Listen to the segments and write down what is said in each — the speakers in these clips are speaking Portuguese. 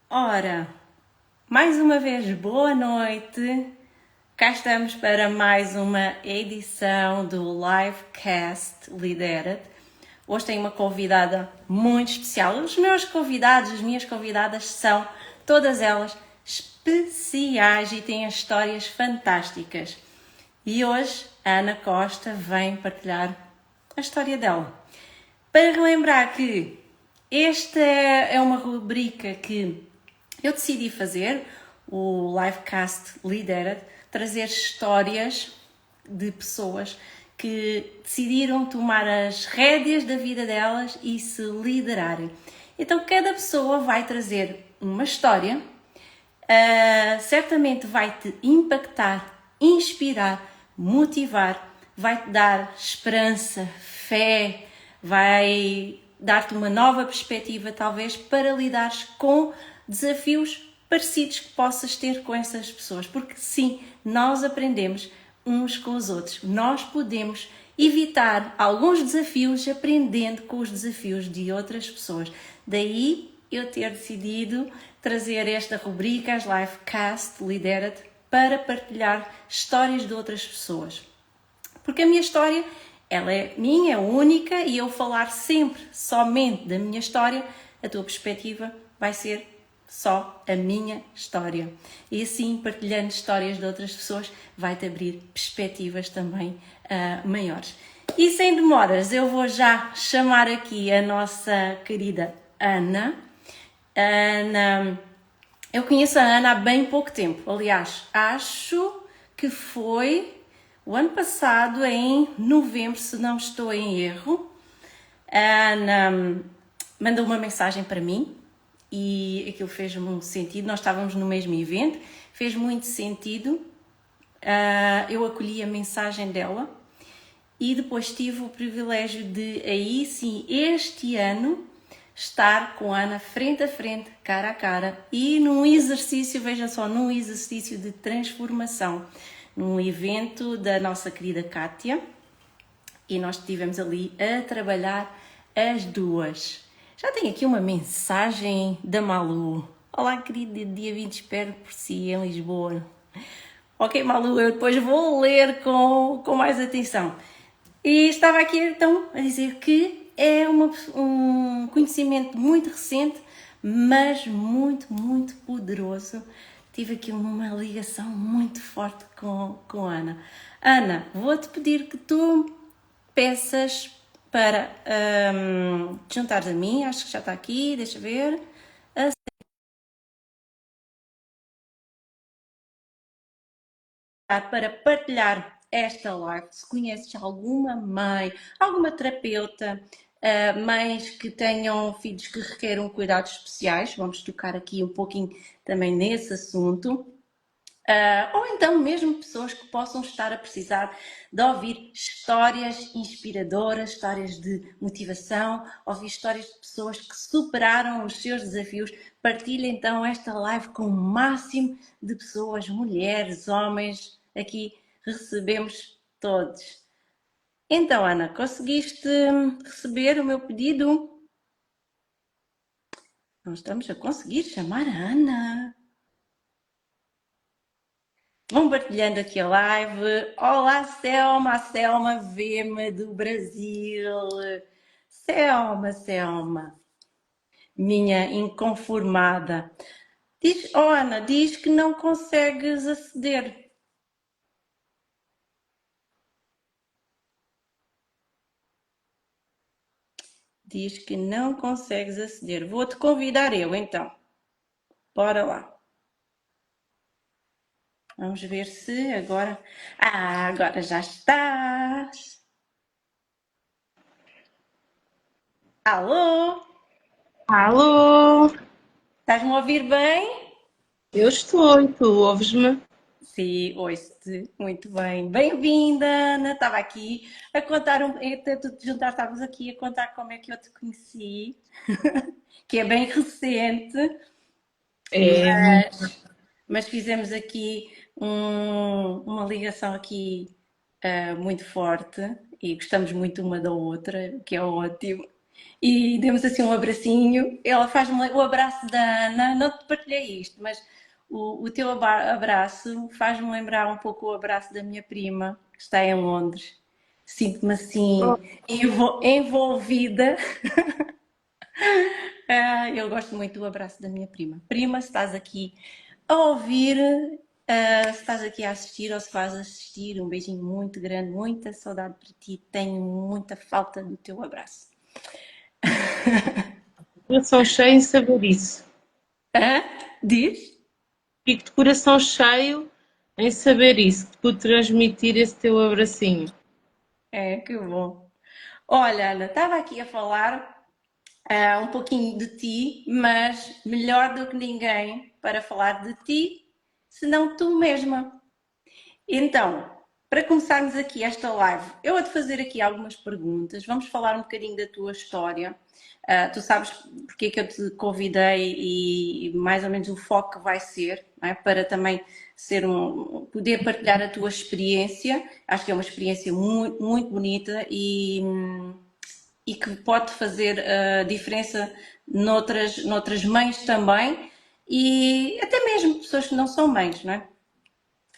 Ora, mais uma vez, boa noite. Cá estamos para mais uma edição do Livecast Lidered. Hoje tenho uma convidada muito especial. Os meus convidados, as minhas convidadas são todas elas especiais e têm histórias fantásticas. E hoje a Ana Costa vem partilhar a história dela. Para relembrar que esta é uma rubrica que eu decidi fazer, o Livecast Lidered, trazer histórias de pessoas que decidiram tomar as rédeas da vida delas e se liderarem. Então cada pessoa vai trazer uma história, certamente vai-te impactar, inspirar, motivar, vai-te dar esperança, fé, vai dar-te uma nova perspectiva talvez para lidares com desafios parecidos que possas ter com essas pessoas, porque sim, nós aprendemos uns com os outros, nós podemos evitar alguns desafios aprendendo com os desafios de outras pessoas. Daí eu ter decidido trazer esta rubrica, as Livecast Lidered, para partilhar histórias de outras pessoas. Porque a minha história, ela é minha, é única, e eu falar sempre somente da minha história, a tua perspectiva vai ser só a minha história. E assim, partilhando histórias de outras pessoas, vai-te abrir perspectivas também maiores. E sem demoras, eu vou já chamar aqui a nossa querida Ana. Ana, eu conheço a Ana há bem pouco tempo. Aliás, acho que foi o ano passado, em novembro, se não estou em erro. A Ana mandou uma mensagem para mim e aquilo fez muito sentido. Nós estávamos no mesmo evento, fez muito sentido. Eu acolhi a mensagem dela e depois tive o privilégio de, aí sim, este ano, estar com a Ana frente a frente, cara a cara, e num exercício, veja só, num exercício de transformação, num evento da nossa querida Kátia, e nós estivemos ali a trabalhar as duas. Já tenho aqui uma mensagem da Malu. Olá, querida, dia 20 espero por si em Lisboa. Ok, Malu, eu depois vou ler com mais atenção. E estava aqui então a dizer que é um conhecimento muito recente, mas muito, muito poderoso. Tive aqui uma ligação muito forte com a Ana. Ana, vou-te pedir que tu peças para te juntares a mim, acho que já está aqui, deixa ver. Para partilhar esta live, se conheces alguma mãe, alguma terapeuta, mães que tenham filhos que requeram cuidados especiais, vamos tocar aqui um pouquinho também nesse assunto. Ou então mesmo pessoas que possam estar a precisar de ouvir histórias inspiradoras, histórias de motivação, ouvir histórias de pessoas que superaram os seus desafios. Partilhe então esta live com o máximo de pessoas, mulheres, homens, aqui recebemos todos. Então, Ana, conseguiste receber o meu pedido? Não estamos a conseguir chamar a Ana. Vão partilhando aqui a live. Olá, Selma, a Selma vê-me do Brasil. Selma, minha inconformada. Diz, oh, Ana, diz que não consegues aceder. Diz que não consegues aceder. Vou-te convidar eu, então. Bora lá. Vamos ver se agora... Ah, agora já estás. Alô? Alô, Estás-me a ouvir bem? eu estou e tu ouves-me? Sim, ouço-te muito bem. Bem-vinda, Ana. Estava aqui a contar, tu te juntar, estavas aqui a contar como é que eu te conheci, que é bem recente, É muito. mas fizemos aqui uma ligação aqui muito forte e gostamos muito uma da outra, o que é ótimo. e demos assim um abracinho. Ela faz-me o abraço da Ana, não te partilhei isto, mas o teu abraço faz-me lembrar um pouco o abraço da minha prima, que está em Londres. Sinto-me assim envolvida. Eu gosto muito do abraço da minha prima. Prima, se estás aqui a ouvir, se estás aqui a assistir ou se vais assistir, um beijinho muito grande, muita saudade para ti. Tenho muita falta do teu abraço. Coração cheio em saber isso. Hã? Diz? Fico de coração cheio em saber isso, de pude transmitir esse teu abracinho. É, que bom. Olha, Ana, estava aqui a falar um pouquinho de ti, mas melhor do que ninguém para falar de ti, senão tu mesma. Então, para começarmos aqui esta live, eu vou-te fazer aqui algumas perguntas. Vamos falar um bocadinho da tua história. Tu sabes porque é que eu te convidei e mais ou menos o foco que vai ser, não é? Para também poder partilhar a tua experiência. Acho que é uma experiência muito, muito bonita e que pode fazer a diferença noutras mães também e até mesmo pessoas que não são mães, não é?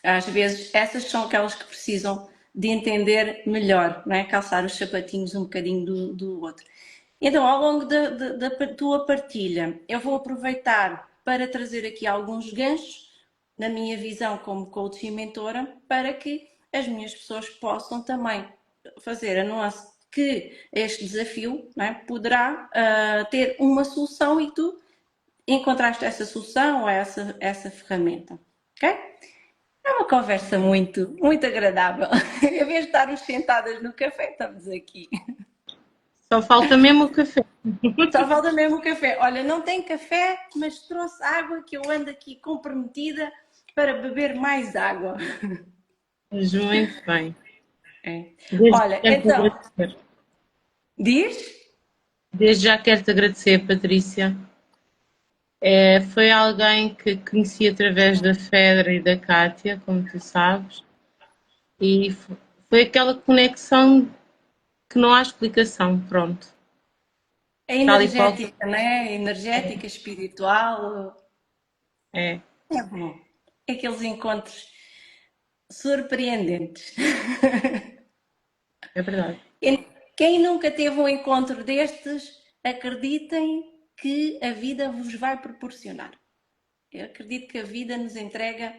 Às vezes essas são aquelas que precisam de entender melhor, não é? Calçar os sapatinhos um bocadinho do outro. Então, ao longo da tua partilha, eu vou aproveitar para trazer aqui alguns ganchos na minha visão como coach e mentora para que as minhas pessoas possam também fazer a nuance que este desafio, não é, poderá ter uma solução e tu encontraste essa solução ou essa ferramenta. Ok? É uma conversa muito, muito agradável. Em vez de estarmos sentadas no café, estamos aqui. Só falta mesmo o café. Só falta mesmo o café. Olha, não tem café, mas trouxe água que eu ando aqui comprometida para beber mais água. Mas muito bem. É. Desde já Olha, quero-te então, agradecer. diz? Desde já quero-te agradecer, Patrícia. Foi alguém que conheci através da Fedra e da Kátia, como tu sabes, e foi aquela conexão que não há explicação, pronto. É Tal e qual. energética, não é? Energética, espiritual. É, É bom. É aqueles encontros surpreendentes. é verdade. Quem nunca teve um encontro destes, acreditem que a vida vos vai proporcionar. Eu acredito que a vida nos entrega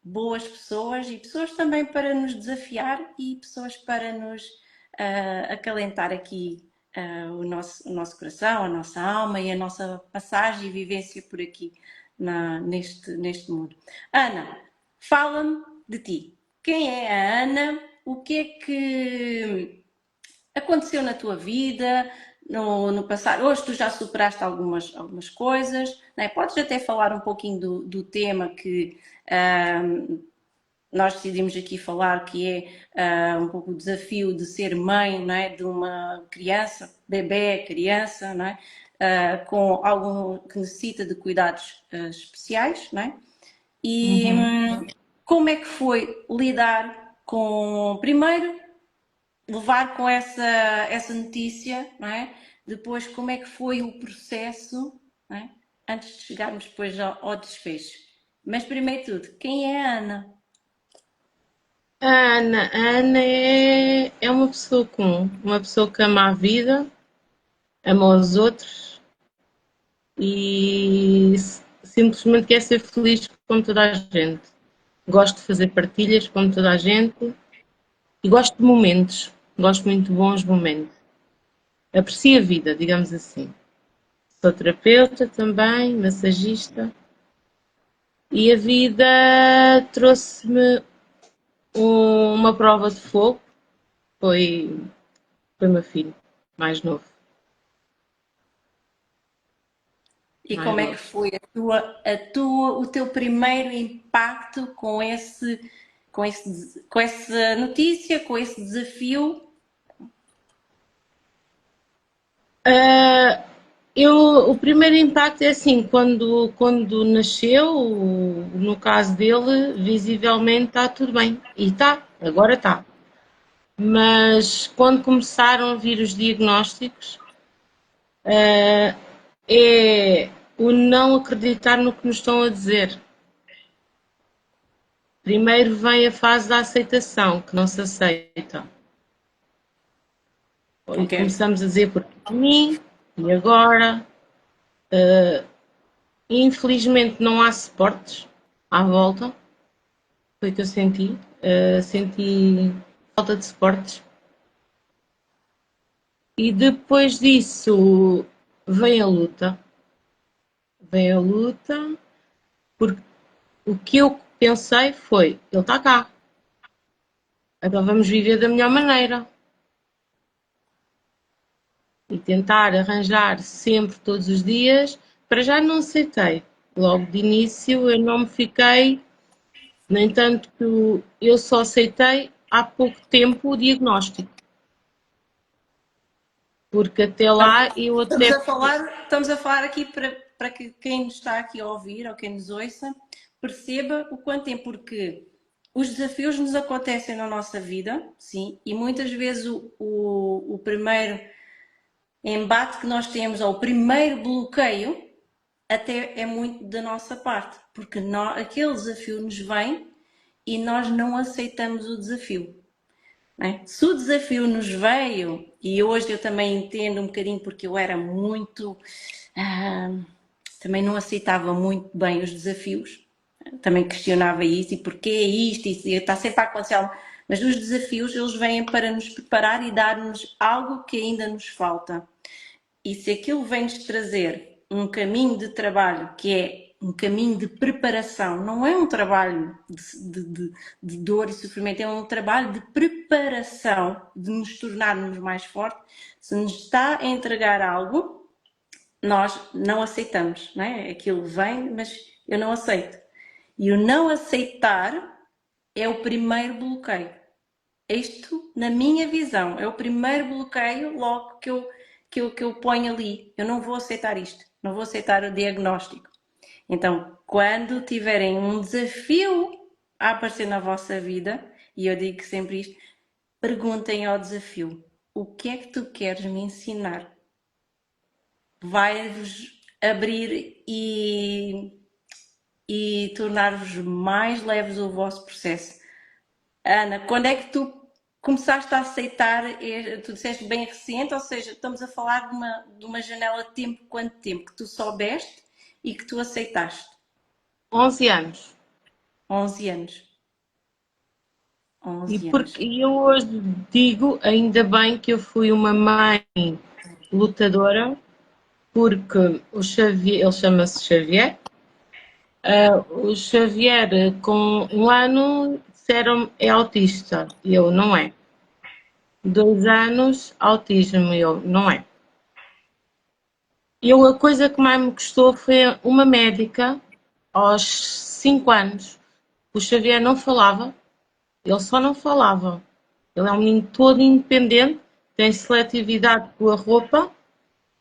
boas pessoas e pessoas também para nos desafiar e pessoas para nos acalentar aqui o nosso coração, a nossa alma e a nossa passagem e vivência por aqui neste mundo. Ana, fala-me de ti. Quem é a Ana? O que é que aconteceu na tua vida, no passado? Hoje tu já superaste algumas coisas, não é? Podes até falar um pouquinho do tema que nós decidimos aqui falar, que é um pouco o desafio de ser mãe, não é? De uma criança, bebê, criança, não é? Com algum que necessita de cuidados especiais, não é? E Uhum. como é que foi lidar com, primeiro, levar com essa notícia, não é? Depois, como é que foi o processo, não é? Antes de chegarmos depois ao desfecho. Mas, primeiro de tudo, quem é a Ana? A Ana é uma pessoa comum, uma pessoa que ama a vida, ama os outros e simplesmente quer ser feliz como toda a gente. Gosto de fazer partilhas como toda a gente e gosto de momentos, gosto muito de bons momentos. Aprecio a vida, digamos assim. Sou terapeuta também, massagista e a vida trouxe-me uma prova de fogo. Foi, foi meu filho, mais novo. E Mais como é que novo. foi o teu primeiro impacto com essa notícia, com esse desafio? Ah, o primeiro impacto é assim, quando nasceu, no caso dele, visivelmente está tudo bem. E está, agora está. Mas quando começaram a vir os diagnósticos, é o não acreditar no que nos estão a dizer. Primeiro vem a fase da aceitação, que não se aceita. E Ok. começamos a dizer porque de mim, e agora. Infelizmente não há suportes à volta. Foi o que eu senti. Senti falta de suportes. E depois disso vem a luta. Vem a luta, porque o que eu pensei foi, ele está cá. Então vamos viver da melhor maneira. E tentar arranjar sempre, todos os dias. Para já não aceitei. Logo de início eu não me fiquei. No entanto, eu só aceitei há pouco tempo o diagnóstico. Porque até lá eu Estamos até. estamos a falar aqui para que quem nos está aqui a ouvir ou quem nos ouça perceba o quanto é, porque os desafios nos acontecem na nossa vida, sim, e muitas vezes o primeiro embate que nós temos, ou o primeiro bloqueio, até é muito da nossa parte, porque aquele desafio nos vem e nós não aceitamos o desafio. Né? Se o desafio nos veio, e hoje eu também entendo um bocadinho porque eu era muito. ah, também não aceitava muito bem os desafios, também questionava isso e porquê isto, e está sempre a acontecer algo. Mas os desafios eles vêm para nos preparar e dar-nos algo que ainda nos falta. E se aquilo vem-nos trazer um caminho de trabalho que é um caminho de preparação, não é um trabalho de dor e sofrimento, é um trabalho de preparação, de nos tornarmos mais fortes. Se nos está a entregar algo, nós não aceitamos, não é? Aquilo vem, mas eu não aceito. E o não aceitar é o primeiro bloqueio. Isto, na minha visão, é o primeiro bloqueio logo que eu ponho ali. Eu não vou aceitar isto, não vou aceitar o diagnóstico. Então, quando tiverem um desafio a aparecer na vossa vida, e eu digo sempre isto, perguntem ao desafio: o que é que tu queres me ensinar? Vai-vos abrir e tornar-vos mais leves o vosso processo. Ana, quando é que tu começaste a aceitar, tu disseste bem recente, ou seja, estamos a falar de uma janela de tempo, quanto tempo que tu soubeste e que tu aceitaste? 11 anos. 11 anos. E 11 anos. porque eu hoje digo, ainda bem que eu fui uma mãe lutadora, porque o Xavier, ele chama-se Xavier, o Xavier com um ano disseram é autista, e eu não é. 2 anos, autismo, e eu não é. A coisa que mais me custou foi uma médica, aos 5 anos. O Xavier não falava, ele só não falava. Ele é um menino todo independente, tem seletividade com a roupa,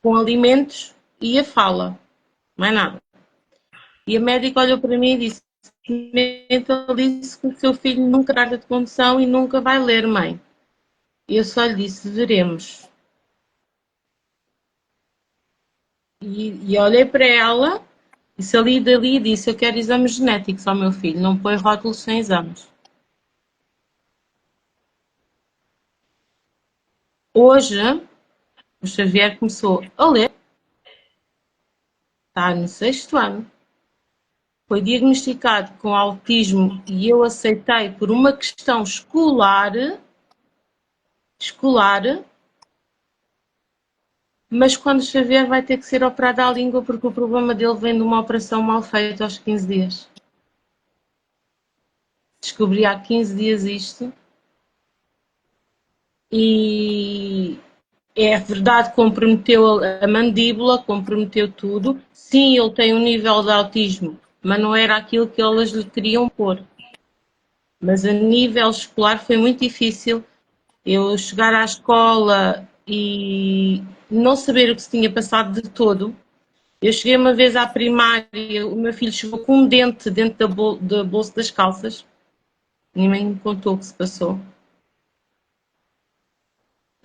com alimentos e a fala, não é nada. E a médica olhou para mim e disse: ele disse que o seu filho nunca trata de condução e nunca vai ler, mãe. E eu só lhe disse: veremos. E olhei para ela e saí dali e disse: eu quero exames genéticos ao meu filho, não põe rótulos sem exames. Hoje, o Xavier começou a ler, está no 6º ano, foi diagnosticado com autismo e eu aceitei por uma questão escolar, mas quando o Xavier vai ter que ser operado à língua porque o problema dele vem de uma operação mal feita aos 15 dias. Descobri há 15 dias isto e é verdade, comprometeu a mandíbula, comprometeu tudo. Sim, ele tem um nível de autismo, mas não era aquilo que elas lhe queriam pôr. Mas a nível escolar foi muito difícil eu chegar à escola e não saber o que se tinha passado de todo. Eu cheguei uma vez à primária, o meu filho chegou com um dente dentro da bolsa das calças. Ninguém me contou o que se passou.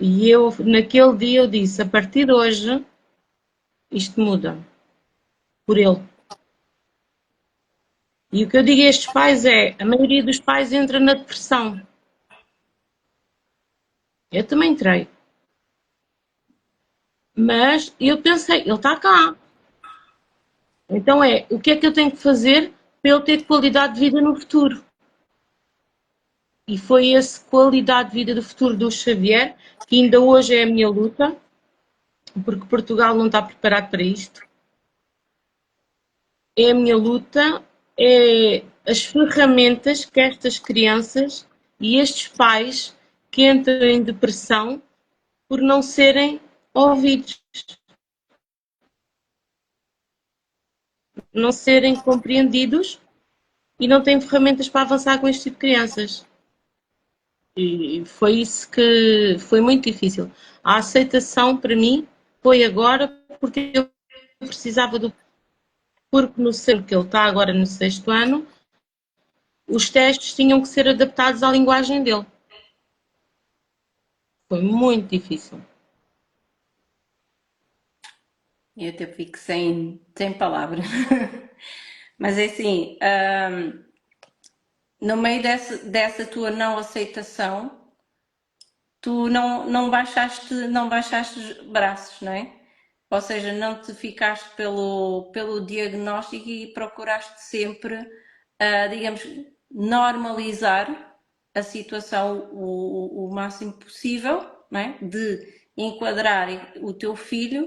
E eu, naquele dia, eu disse: a partir de hoje, isto muda. Por ele. E o que eu digo a estes pais é, a maioria dos pais entra na depressão. Eu também entrei. Mas eu pensei, ele está cá. Então o que é que eu tenho que fazer para ele ter qualidade de vida no futuro? E foi essa qualidade de vida do futuro do Xavier, que ainda hoje é a minha luta, porque Portugal não está preparado para isto. É a minha luta, é as ferramentas que estas crianças e estes pais que entram em depressão por não serem ouvidos, não serem compreendidos e não têm ferramentas para avançar com este tipo de crianças. E foi isso que foi muito difícil. A aceitação para mim foi agora porque eu precisava do. Porque no centro que ele está agora no 6º ano, os testes tinham que ser adaptados à linguagem dele. Foi muito difícil. Eu até fico sem palavras. Mas é assim, no meio dessa tua não aceitação, tu não baixaste os braços, não é? Ou seja, não te ficaste pelo diagnóstico e procuraste sempre, digamos, normalizar a situação o máximo possível, não é? De enquadrar o teu filho,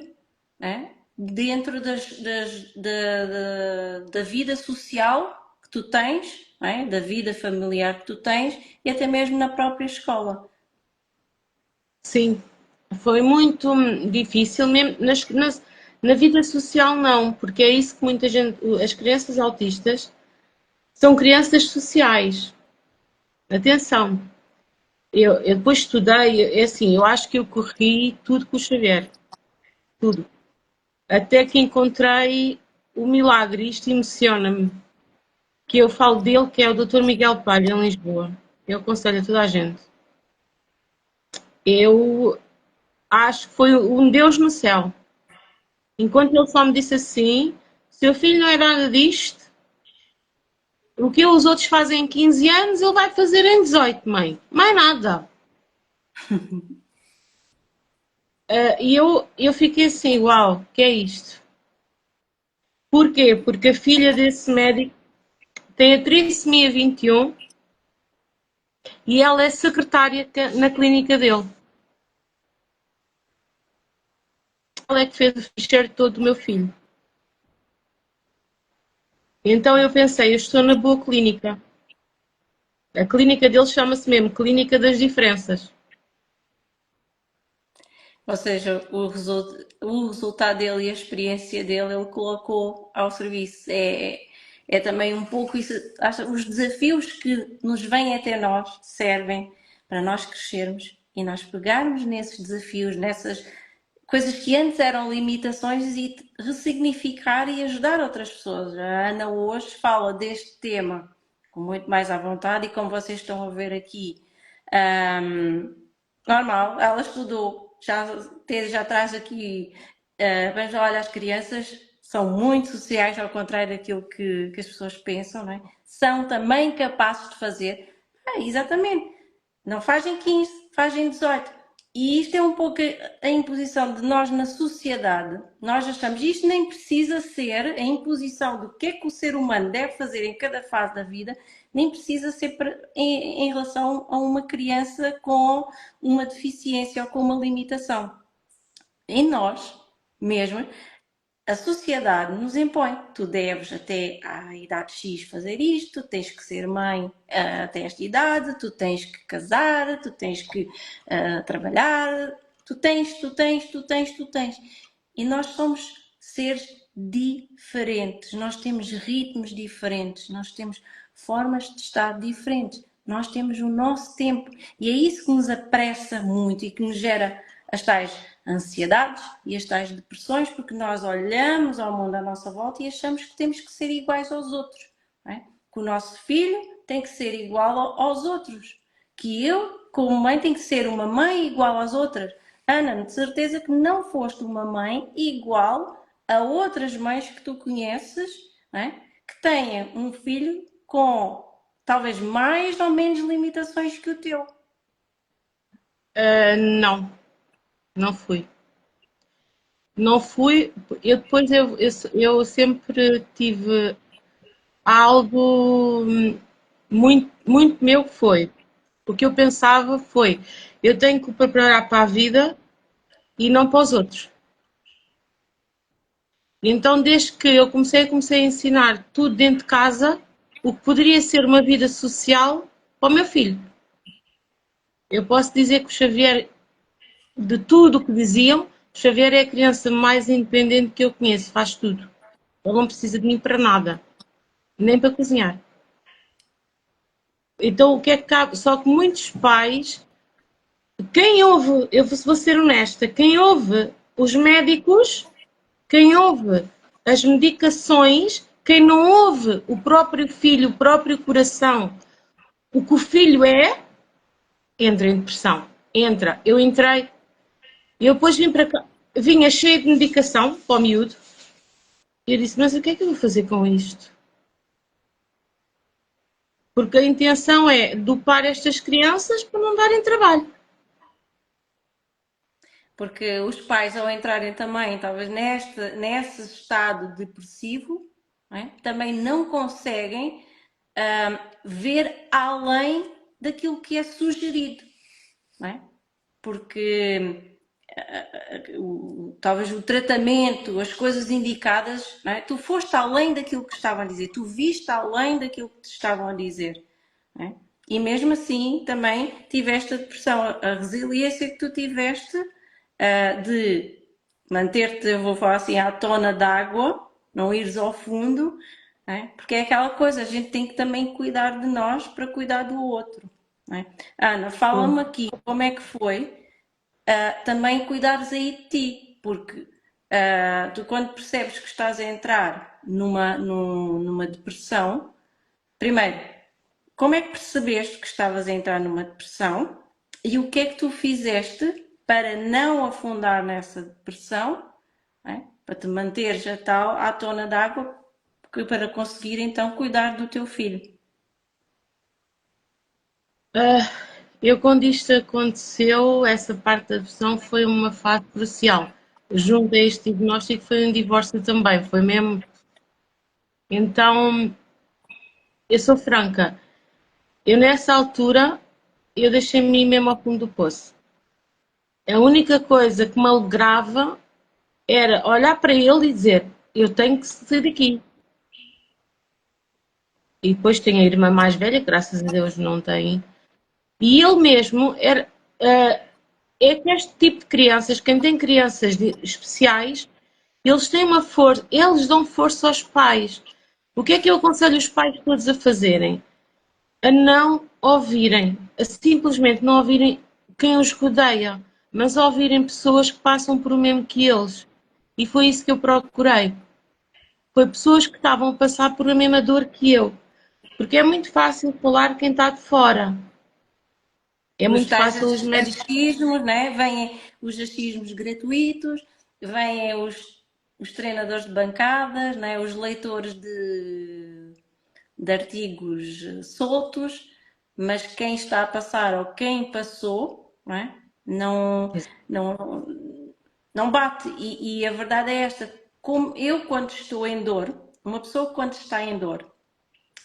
não é? Dentro da vida social que tu tens, não é? Da vida familiar que tu tens e até mesmo na própria escola. Sim, foi muito difícil mesmo na vida social não, porque é isso que muita gente, as crianças autistas são crianças sociais. Atenção, eu depois estudei, é assim, eu acho que eu corri tudo com o Xavier, tudo. Até que encontrei o milagre, isto emociona-me, que eu falo dele, que é o Dr. Miguel Palha, em Lisboa. Eu aconselho a toda a gente. Eu acho que foi um Deus no céu. Enquanto ele só me disse assim, seu filho não é nada disto, o que os outros fazem em 15 anos, ele vai fazer em 18, mãe. Mais nada. E eu fiquei assim, uau, que é isto? Porquê? Porque a filha desse médico tem a trissomia 21 e ela é secretária na clínica dele. Ela é que fez o ficheiro todo do meu filho. Então eu pensei, eu estou na boa clínica. A clínica dele chama-se mesmo Clínica das Diferenças. Ou seja, o resultado dele e a experiência dele, ele colocou ao serviço. É também um pouco isso. Os desafios que nos vêm até nós servem para nós crescermos e nós pegarmos nesses desafios, nessas coisas que antes eram limitações e ressignificar e ajudar outras pessoas. A Ana hoje fala deste tema com muito mais à vontade e como vocês estão a ver aqui, normal, ela estudou, já traz aqui, mas olha, as crianças são muito sociais, ao contrário daquilo que as pessoas pensam, não é? São também capazes de fazer, exatamente, não fazem 15, fazem 18. E isto é um pouco a imposição de nós na sociedade. Nós achamos isto nem precisa ser a imposição do que é que o ser humano deve fazer em cada fase da vida, nem precisa ser em relação a uma criança com uma deficiência ou com uma limitação. Em nós, mesmo, a sociedade nos impõe. Tu deves até à idade X fazer isto, tu tens que ser mãe até esta idade, tu tens que casar, tu tens que trabalhar, tu tens. E nós somos seres diferentes, nós temos ritmos diferentes, nós temos formas de estar diferentes, nós temos o nosso tempo e é isso que nos apressa muito e que nos gera as tais ansiedades e as tais depressões, porque nós olhamos ao mundo à nossa volta e achamos que temos que ser iguais aos outros, não é? Que o nosso filho tem que ser igual aos outros, que eu, como mãe, tenho que ser uma mãe igual às outras. Ana, de certeza que não foste uma mãe igual a outras mães que tu conheces, não é? Que têm um filho com talvez mais ou menos limitações que o teu. Não, não fui. Não fui. Eu depois eu sempre tive algo muito meu que foi. O que eu pensava foi, eu tenho que preparar para a vida e não para os outros. Então, desde que eu comecei a ensinar tudo dentro de casa, o que poderia ser uma vida social para o meu filho. Eu posso dizer que o Xavier, de tudo o que diziam, o Xavier é a criança mais independente que eu conheço, faz tudo. Ele não precisa de mim para nada, nem para cozinhar. Então, o que é que cabe? Só que muitos pais, quem ouve, eu vou ser honesta, quem ouve os médicos, quem ouve as medicações, quem não ouve o próprio filho, o próprio coração, o que o filho é, entra em depressão. Entra. Eu entrei, eu depois vim para cá, vinha cheia de medicação para o miúdo, e eu disse, mas o que é que eu vou fazer com isto? Porque a intenção é dopar estas crianças para não darem trabalho. Porque os pais, ao entrarem também, talvez nesse estado depressivo, não é? Também não conseguem ver além daquilo que é sugerido, não é? Porque talvez o tratamento, as coisas indicadas, não é? Tu foste além daquilo que estavam a dizer, tu viste além daquilo que te estavam a dizer. Não é? E mesmo assim também tiveste a depressão, a resiliência que tu tiveste de manter-te, eu vou falar assim, à tona d'água, não ires ao fundo, não é? Porque é aquela coisa, a gente tem que também cuidar de nós para cuidar do outro. Não é? Ana, fala-me aqui como é que foi também cuidares aí de ti, porque tu quando percebes que estás a entrar numa depressão, primeiro, como é que percebeste que estavas a entrar numa depressão e o que é que tu fizeste para não afundar nessa depressão, é? Para te manteres a tal à tona d'água para conseguir então cuidar do teu filho. Eu, quando isto aconteceu, essa parte da depressão foi uma fase crucial. Junto a este diagnóstico foi um divórcio também, foi mesmo. Então, eu sou franca, eu nessa altura, eu deixei-me ir mesmo ao fundo do poço. A única coisa que me alegrava era olhar para ele e dizer, eu tenho que sair daqui. E depois tenho a irmã mais velha, que graças a Deus não tem. E ele mesmo era, é que este tipo de crianças, quem tem crianças especiais, eles têm uma força, eles dão força aos pais. O que é que eu aconselho os pais todos a fazerem? A não ouvirem, a simplesmente não ouvirem quem os rodeia, mas a ouvirem pessoas que passam por o mesmo que eles. E foi isso que eu procurei. Foi pessoas que estavam a passar por a mesma dor que eu. Porque é muito fácil falar quem está de fora. É Os muito tais fácil os médicos. achismos, né? Vêm os achismos gratuitos, vêm os treinadores de bancadas, né? Os leitores de artigos soltos, mas quem está a passar ou quem passou, não é? Não, não bate. E a verdade é esta: como eu, quando estou em dor, uma pessoa, quando está em dor,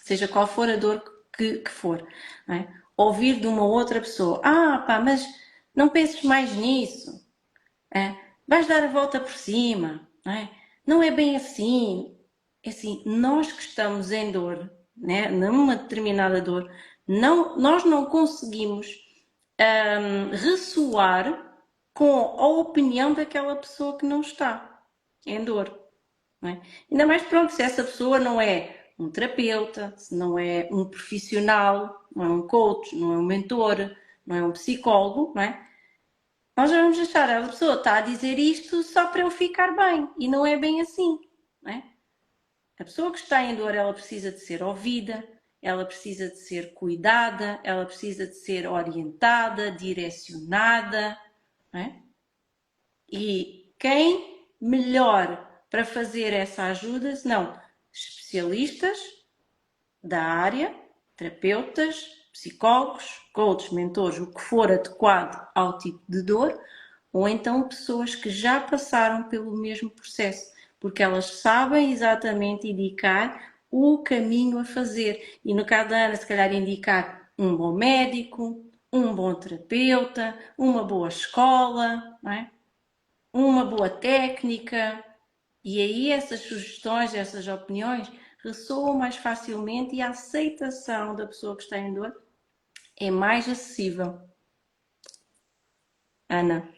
seja qual for a dor que for, não é? Ouvir de uma outra pessoa: ah, pá, mas não penses mais nisso, é? Vais dar a volta por cima, não é? Não é bem assim. É assim, nós que estamos em dor, né, numa determinada dor, nós não conseguimos ressoar com a opinião daquela pessoa que não está em dor. Não é? Ainda mais pronto, se essa pessoa não é um terapeuta, se não é um profissional, não é um coach, não é um mentor, não é um psicólogo, não é? Nós vamos achar a pessoa está a dizer isto só para eu ficar bem e não é bem assim, não é? A pessoa que está em dor, ela precisa de ser ouvida, ela precisa de ser cuidada, ela precisa de ser orientada, direcionada, não é? E quem melhor para fazer essa ajuda, senão especialistas da área, terapeutas, psicólogos, coaches, mentores, o que for adequado ao tipo de dor, ou então pessoas que já passaram pelo mesmo processo, porque elas sabem exatamente indicar o caminho a fazer. E no caso da Ana, se calhar indicar um bom médico, um bom terapeuta, uma boa escola, não é? Uma boa técnica. E aí essas sugestões, essas opiniões ressoam mais facilmente e a aceitação da pessoa que está em dor é mais acessível. Ana,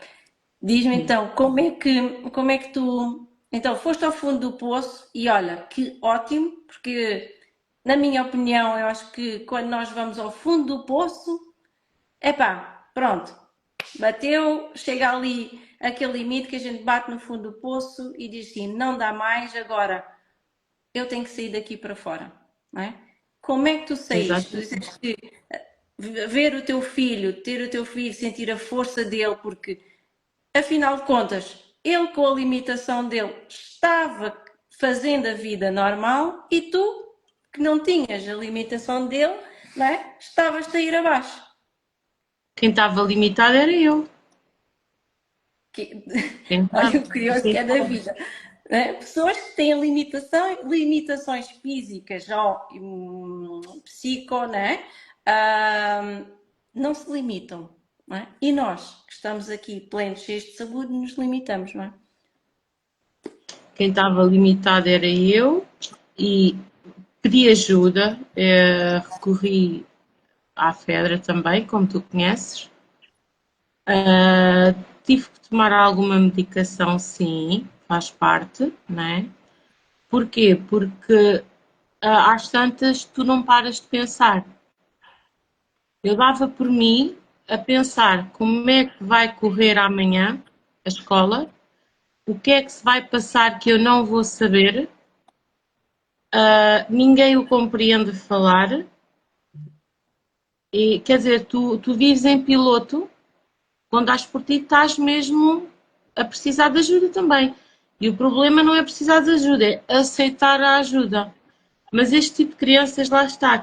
diz-me então, como é que tu, então, foste ao fundo do poço e olha, que ótimo, porque na minha opinião, eu acho que quando nós vamos ao fundo do poço, epá, pronto, bateu, chega ali aquele limite que a gente bate no fundo do poço e diz assim, não dá mais, agora eu tenho que sair daqui para fora, não é? Como é que tu saíste? Tu Exatamente. disseste que ver o teu filho, ter o teu filho, sentir a força dele, porque afinal de contas, ele com a limitação dele estava fazendo a vida normal e tu, que não tinhas a limitação dele, não é? Estavas a ir abaixo. Quem estava limitado era eu. Que... Quem Olha estava. o curioso que Quem é da estava. vida. Né? Pessoas que têm limitações físicas ou psico, né? Ah, não se limitam. Não é? E nós, que estamos aqui plenos, cheios de saúde, nos limitamos, não é? Quem estava limitado era eu e pedi ajuda, recorri à Fedra também, como tu conheces. Tive que tomar alguma medicação, sim, faz parte, não é? Porquê? Porque às tantas tu não paras de pensar. Eu dava por mim a pensar como é que vai correr amanhã a escola, o que é que se vai passar que eu não vou saber, ninguém o compreende falar, e quer dizer, tu vives em piloto, quando dás por ti estás mesmo a precisar de ajuda também. E o problema não é precisar de ajuda, é aceitar a ajuda. Mas este tipo de crianças, lá está.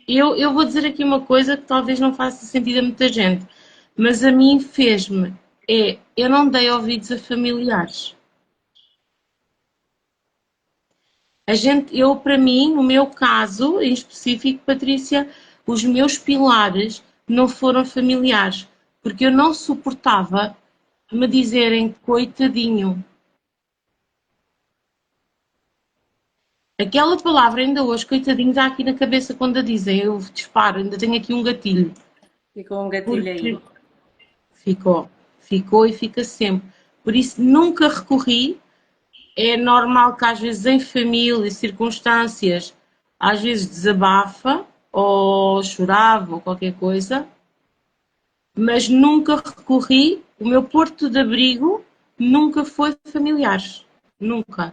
Eu vou dizer aqui uma coisa que talvez não faça sentido a muita gente, mas a mim fez-me. Eu não dei ouvidos a familiares. Para mim, no meu caso em específico, Patrícia, os meus pilares não foram familiares, porque eu não suportava me dizerem coitadinho. Aquela palavra ainda hoje, coitadinho, está aqui na cabeça quando a dizem. Eu disparo, ainda tenho aqui um gatilho. Ficou um gatilho aí. Porque ficou e fica sempre. Por isso nunca recorri. É normal que às vezes em família, circunstâncias, às vezes desabafa ou chorava ou qualquer coisa, mas nunca recorri. O meu porto de abrigo nunca foi familiares. Nunca.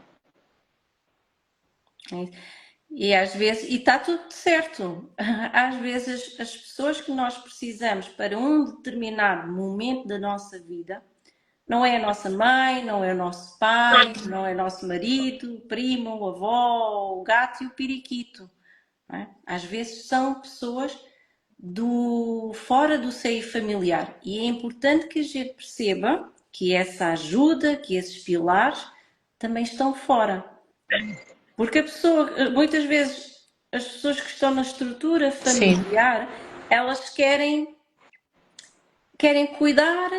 E às vezes, e está tudo certo. Às vezes as pessoas que nós precisamos para um determinado momento da nossa vida não é a nossa mãe, não é o nosso pai, não é o nosso marido, o primo, o avó, o gato e o periquito. Não é? Às vezes são pessoas fora do seio familiar e é importante que a gente perceba que essa ajuda, que esses pilares também estão fora. Porque a pessoa, muitas vezes, as pessoas que estão na estrutura Sim. familiar, elas querem cuidar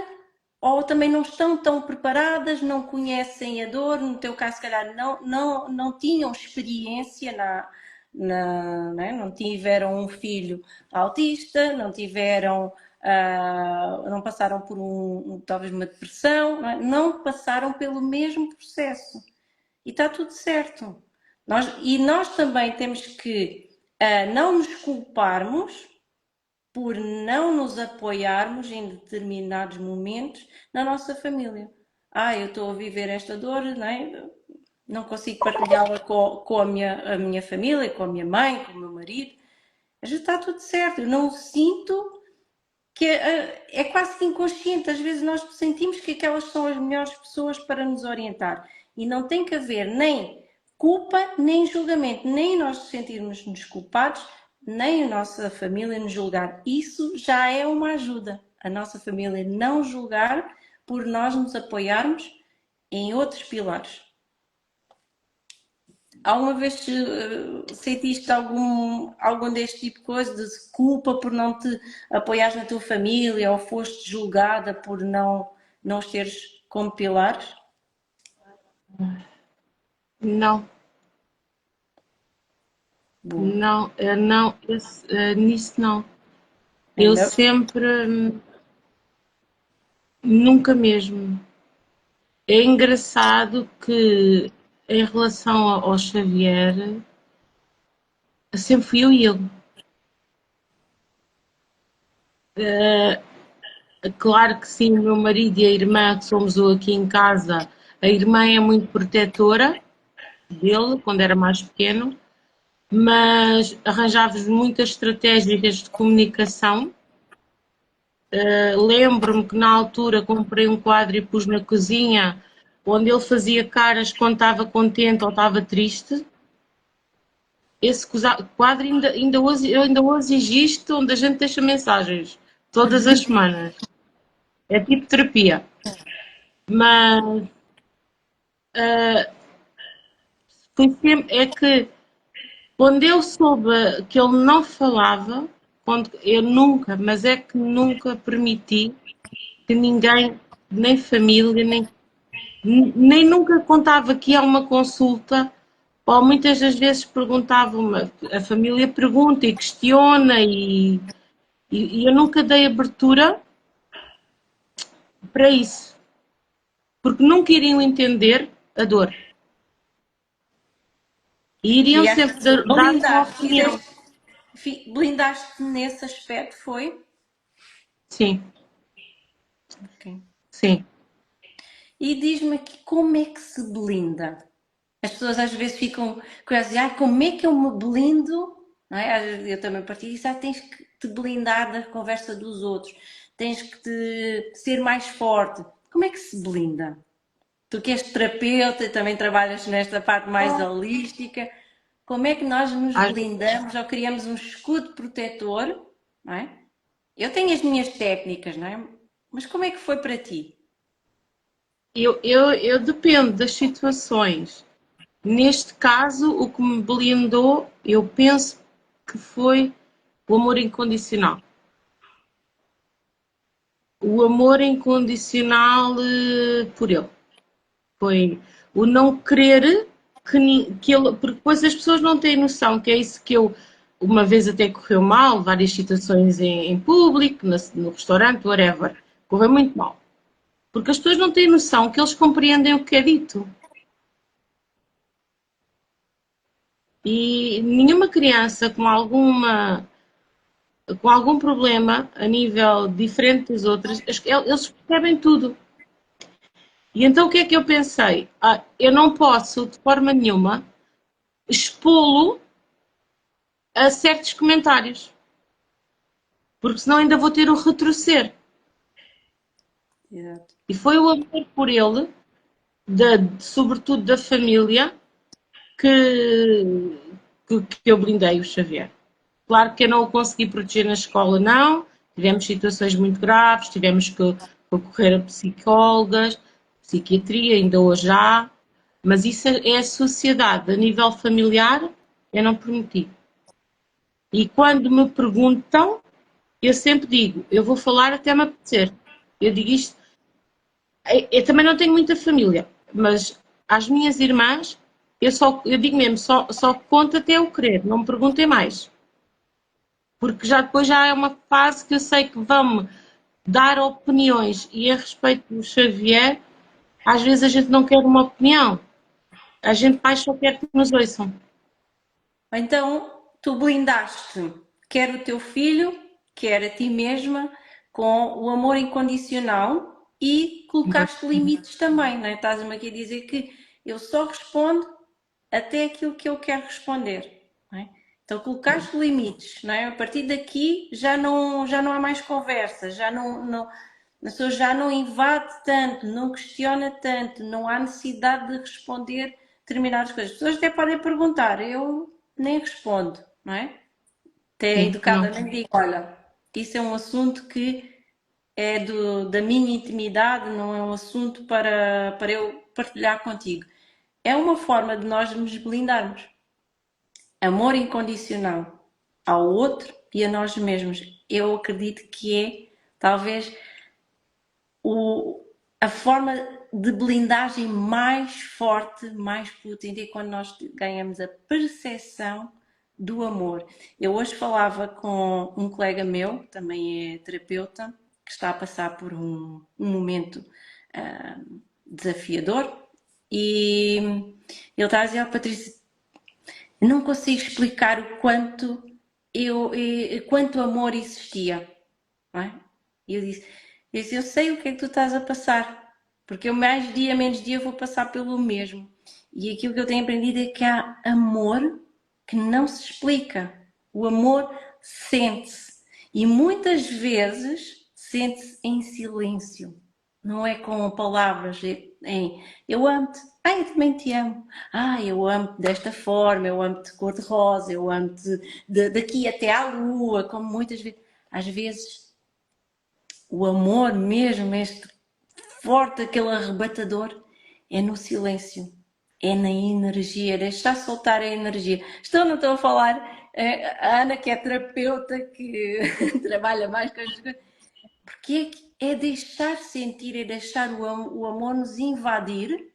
ou também não estão tão preparadas, não conhecem a dor, no teu caso, se calhar, não tinham experiência né? Não tiveram um filho autista, não tiveram, não passaram por talvez uma depressão, não passaram pelo mesmo processo. E está tudo certo. Nós também temos que não nos culparmos por não nos apoiarmos em determinados momentos na nossa família. Eu estou a viver esta dor, não é? Não consigo partilhá-la com a minha família, com a minha mãe, com o meu marido. Já está tudo certo. Eu não sinto que quase que inconsciente. Às vezes nós sentimos que aquelas são as melhores pessoas para nos orientar. E não tem que haver nem culpa, nem julgamento, nem nós nos sentirmos culpados, nem a nossa família nos julgar. Isso já é uma ajuda. A nossa família não julgar por nós nos apoiarmos em outros pilares. Alguma vez sentiste algum deste tipo de coisa, de culpa por não te apoiares na tua família ou foste julgada por não os teres como pilares? Não, Boa. não, não, nisso não. Eu Ainda sempre, nunca mesmo. É engraçado que, em relação ao Xavier, sempre fui eu e ele. Claro que sim, o meu marido e a irmã, que somos o aqui em casa, a irmã é muito protetora dele, quando era mais pequeno, mas arranjava-lhe muitas estratégias de comunicação. Lembro-me que na altura comprei um quadro e pus na cozinha, onde ele fazia caras quando estava contente ou estava triste. Esse quadro ainda hoje existe, onde a gente deixa mensagens, todas as semanas. É tipo terapia. Mas foi sempre, é que quando eu soube que ele não falava, quando eu nunca, mas é que nunca permiti que ninguém, nem família, nem nunca contava que ia a uma consulta, ou muitas das vezes perguntavam-me, a família pergunta e questiona, e eu nunca dei abertura para isso, porque nunca iriam entender a dor. E iriam sempre criaste, dar uma blindaste, opinião. blindaste nesse aspecto, foi? Sim, Ok. sim. E diz-me aqui como é que se blinda? As pessoas às vezes ficam curiosas, como é que eu me blindo? Não é? Eu também partilho disso, tens que te blindar da conversa dos outros, tens que ser mais forte. Como é que se blinda? Tu que és terapeuta e também trabalhas nesta parte mais holística, como é que nós nos Às- blindamos ou criamos um escudo protetor? Não é? Eu tenho as minhas técnicas, não é? Mas como é que foi para ti? eu dependo das situações. Neste caso, o que me blindou, eu penso que foi o amor incondicional. O amor incondicional por ele. Foi o não querer que ele. Porque depois as pessoas não têm noção que é isso que eu. Uma vez até correu mal, várias situações em público, no restaurante, whatever. Correu muito mal. Porque as pessoas não têm noção que eles compreendem o que é dito. E nenhuma criança com algum problema a nível diferente das outras, eles percebem tudo. E então o que é que eu pensei? Eu não posso, de forma nenhuma, expô-lo a certos comentários, porque senão ainda vou ter o retrocesso. Exato. E foi o amor por ele, sobretudo da família, que, que eu brindei o Xavier. Claro que eu não o consegui proteger na escola, não. Tivemos situações muito graves, tivemos que recorrer a psicólogas, psiquiatria, ainda hoje há. Mas isso é a sociedade. A nível familiar, eu não permiti. E quando me perguntam, eu sempre digo, eu vou falar até me apetecer. Eu digo isto, eu também não tenho muita família, mas às minhas irmãs, eu digo mesmo, só conto até eu querer, não me perguntem mais. Porque já depois já é uma fase que eu sei que vão-me dar opiniões e a respeito do Xavier, às vezes a gente não quer uma opinião, a gente mais só quer que nos ouçam. Então, tu blindaste quer o teu filho, quer a ti mesma, com o amor incondicional e colocaste limites também, não é? Estás-me aqui a dizer que eu só respondo até aquilo que eu quero responder, não é? Então colocaste limites, não é? A partir daqui já não há mais conversa, já não A pessoa já não invade tanto, não questiona tanto, não há necessidade de responder determinadas coisas. As pessoas até podem perguntar, eu nem respondo, não é? Até Sim, não. educadamente digo, olha, isso é um assunto que é da minha intimidade, não é um assunto para eu partilhar contigo. É uma forma de nós nos blindarmos. Amor incondicional ao outro e a nós mesmos. Eu acredito que é, talvez, o, a forma de blindagem mais forte, mais potente, é quando nós ganhamos a percepção do amor. Eu hoje falava com um colega meu, também é terapeuta, que está a passar por um momento desafiador, e ele está a dizer, Patrícia, não consigo explicar o quanto amor existia, não é? E eu disse, eu sei o que é que tu estás a passar, porque eu mais dia, menos dia vou passar pelo mesmo. E aquilo que eu tenho aprendido é que há amor que não se explica. O amor sente-se. E muitas vezes sente-se em silêncio. Não é com palavras, em eu amo-te, eu também te amo. Eu amo-te desta forma, eu amo-te de cor-de-rosa, eu amo-te daqui até à lua, como muitas vezes. Às vezes o amor mesmo, este forte, aquele arrebatador, é no silêncio, é na energia, deixar soltar a energia. Estou, não estou a falar, a Ana que é terapeuta, que trabalha mais com as coisas, porque é deixar sentir, é deixar o amor nos invadir,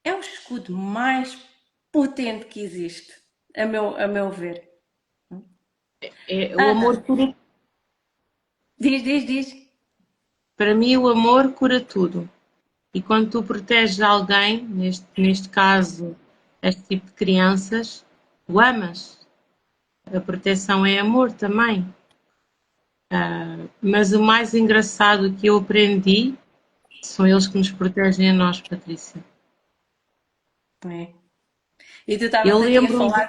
é o escudo mais potente que existe, a meu ver. É, o Ana, amor cura. diz. Para mim, o amor cura tudo. E quando tu proteges alguém, neste caso, este tipo de crianças, o amas. A proteção é amor também. Mas o mais engraçado que eu aprendi são eles que nos protegem a nós, Patrícia. É. E tu Eu estavas aqui a lembro-me de falar.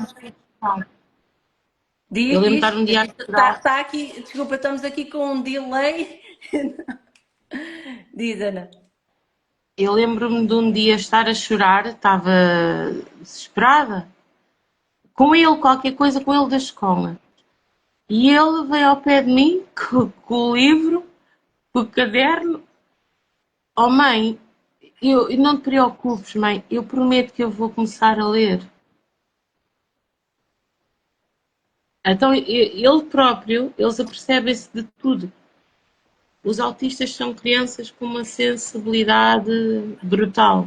eu Diz, lembro de estar diz. um dia a Tá, chorar. tá aqui, desculpa, estamos aqui com um delay. Diz, Ana. Eu lembro-me de um dia estar a chorar, estava desesperada. Com ele, qualquer coisa com ele da escola. E ele veio ao pé de mim com o livro, com o caderno. Oh mãe, não te preocupes, mãe, eu prometo que eu vou começar a ler. Então ele próprio, eles apercebem-se de tudo. Os autistas são crianças com uma sensibilidade brutal.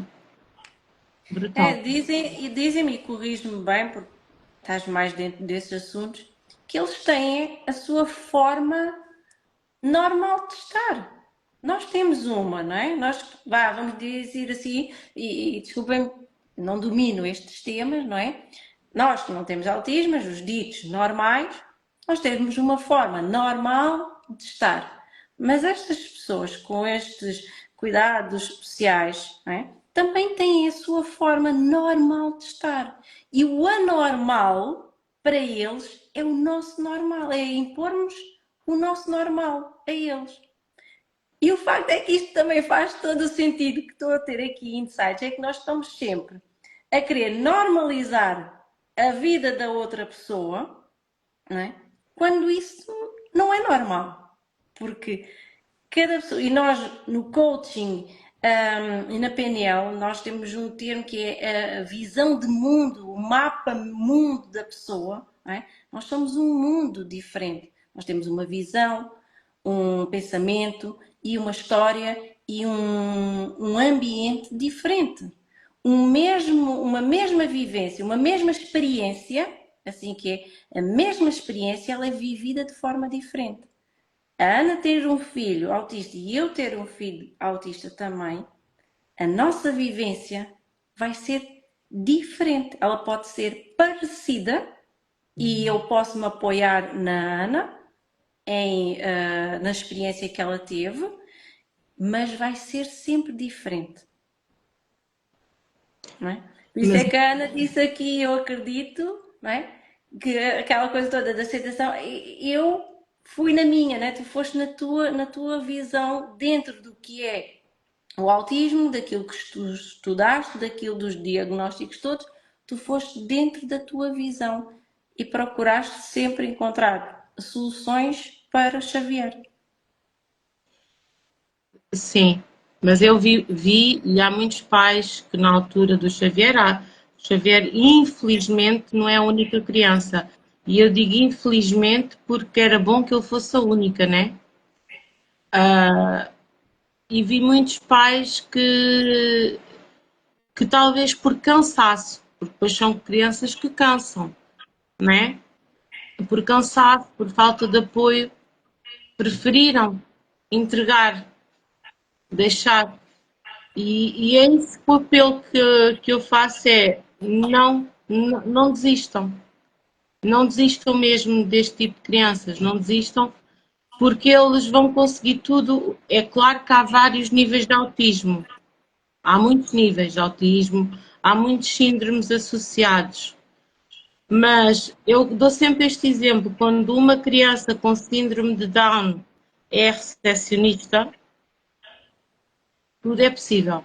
Brutal. Dizem-me, e corrige-me bem, porque estás mais dentro desses assuntos, que eles têm a sua forma normal de estar. Nós temos uma, não é? Vamos dizer assim, e desculpem, não domino estes temas, não é? Nós que não temos autismo, mas os ditos normais, nós temos uma forma normal de estar. Mas estas pessoas com estes cuidados especiais, não é? Também têm a sua forma normal de estar. E o anormal, para eles, é o nosso normal, é impormos o nosso normal a eles. E o facto é que isto também faz todo o sentido que estou a ter aqui insights, é que nós estamos sempre a querer normalizar a vida da outra pessoa, não é? Quando isso não é normal. Porque cada pessoa, e nós no coaching e na PNL, nós temos um termo que é a visão de mundo, o mapa mundo da pessoa, não é? Nós somos um mundo diferente. Nós temos uma visão, um pensamento e uma história e um ambiente diferente. Uma mesma vivência, uma mesma experiência, assim que é, a mesma experiência, ela é vivida de forma diferente. A Ana ter um filho autista e eu ter um filho autista também, a nossa vivência vai ser diferente. Ela pode ser parecida e eu posso me apoiar na Ana, na experiência que ela teve, mas vai ser sempre diferente. Não é? Por isso Mas é que a Ana disse aqui, eu acredito, não é? Que aquela coisa toda da aceitação, eu fui na minha, né? Tu foste na tua visão dentro do que é o autismo, daquilo que tu estudaste, daquilo dos diagnósticos todos, tu foste dentro da tua visão e procuraste sempre encontrar soluções para Xavier. Sim, mas eu vi, e há muitos pais que na altura do Xavier, Xavier infelizmente não é a única criança. E eu digo infelizmente porque era bom que ele fosse a única, né? E vi muitos pais que talvez por cansaço, porque depois são crianças que cansam, né? Por cansaço, por falta de apoio, preferiram entregar, deixar. E é esse papel que eu faço é não desistam. Não desistam mesmo deste tipo de crianças, não desistam, porque eles vão conseguir tudo. É claro que há vários níveis de autismo. Há muitos níveis de autismo, há muitos síndromes associados. Mas eu dou sempre este exemplo: quando uma criança com síndrome de Down é recepcionista, tudo é possível.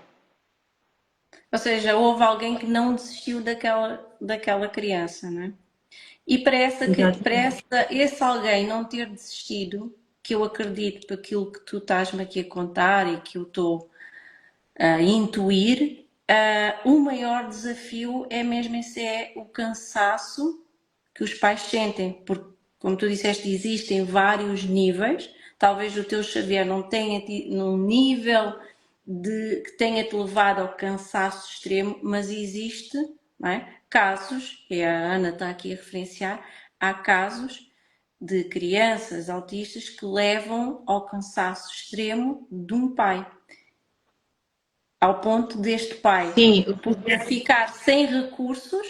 Ou seja, houve alguém que não desistiu daquela criança, não é? E para esse alguém não ter desistido, que eu acredito por aquilo que tu estás-me aqui a contar e que eu estou a intuir, o maior desafio é mesmo esse, é o cansaço que os pais sentem, porque, como tu disseste, existem vários níveis. Talvez o teu Xavier não tenha num nível que tenha-te levado ao cansaço extremo, mas existe, não é? Casos, e a Ana está aqui a referenciar, há casos de crianças autistas que levam ao cansaço extremo de um pai, ao ponto deste pai Sim, poder ficar sem recursos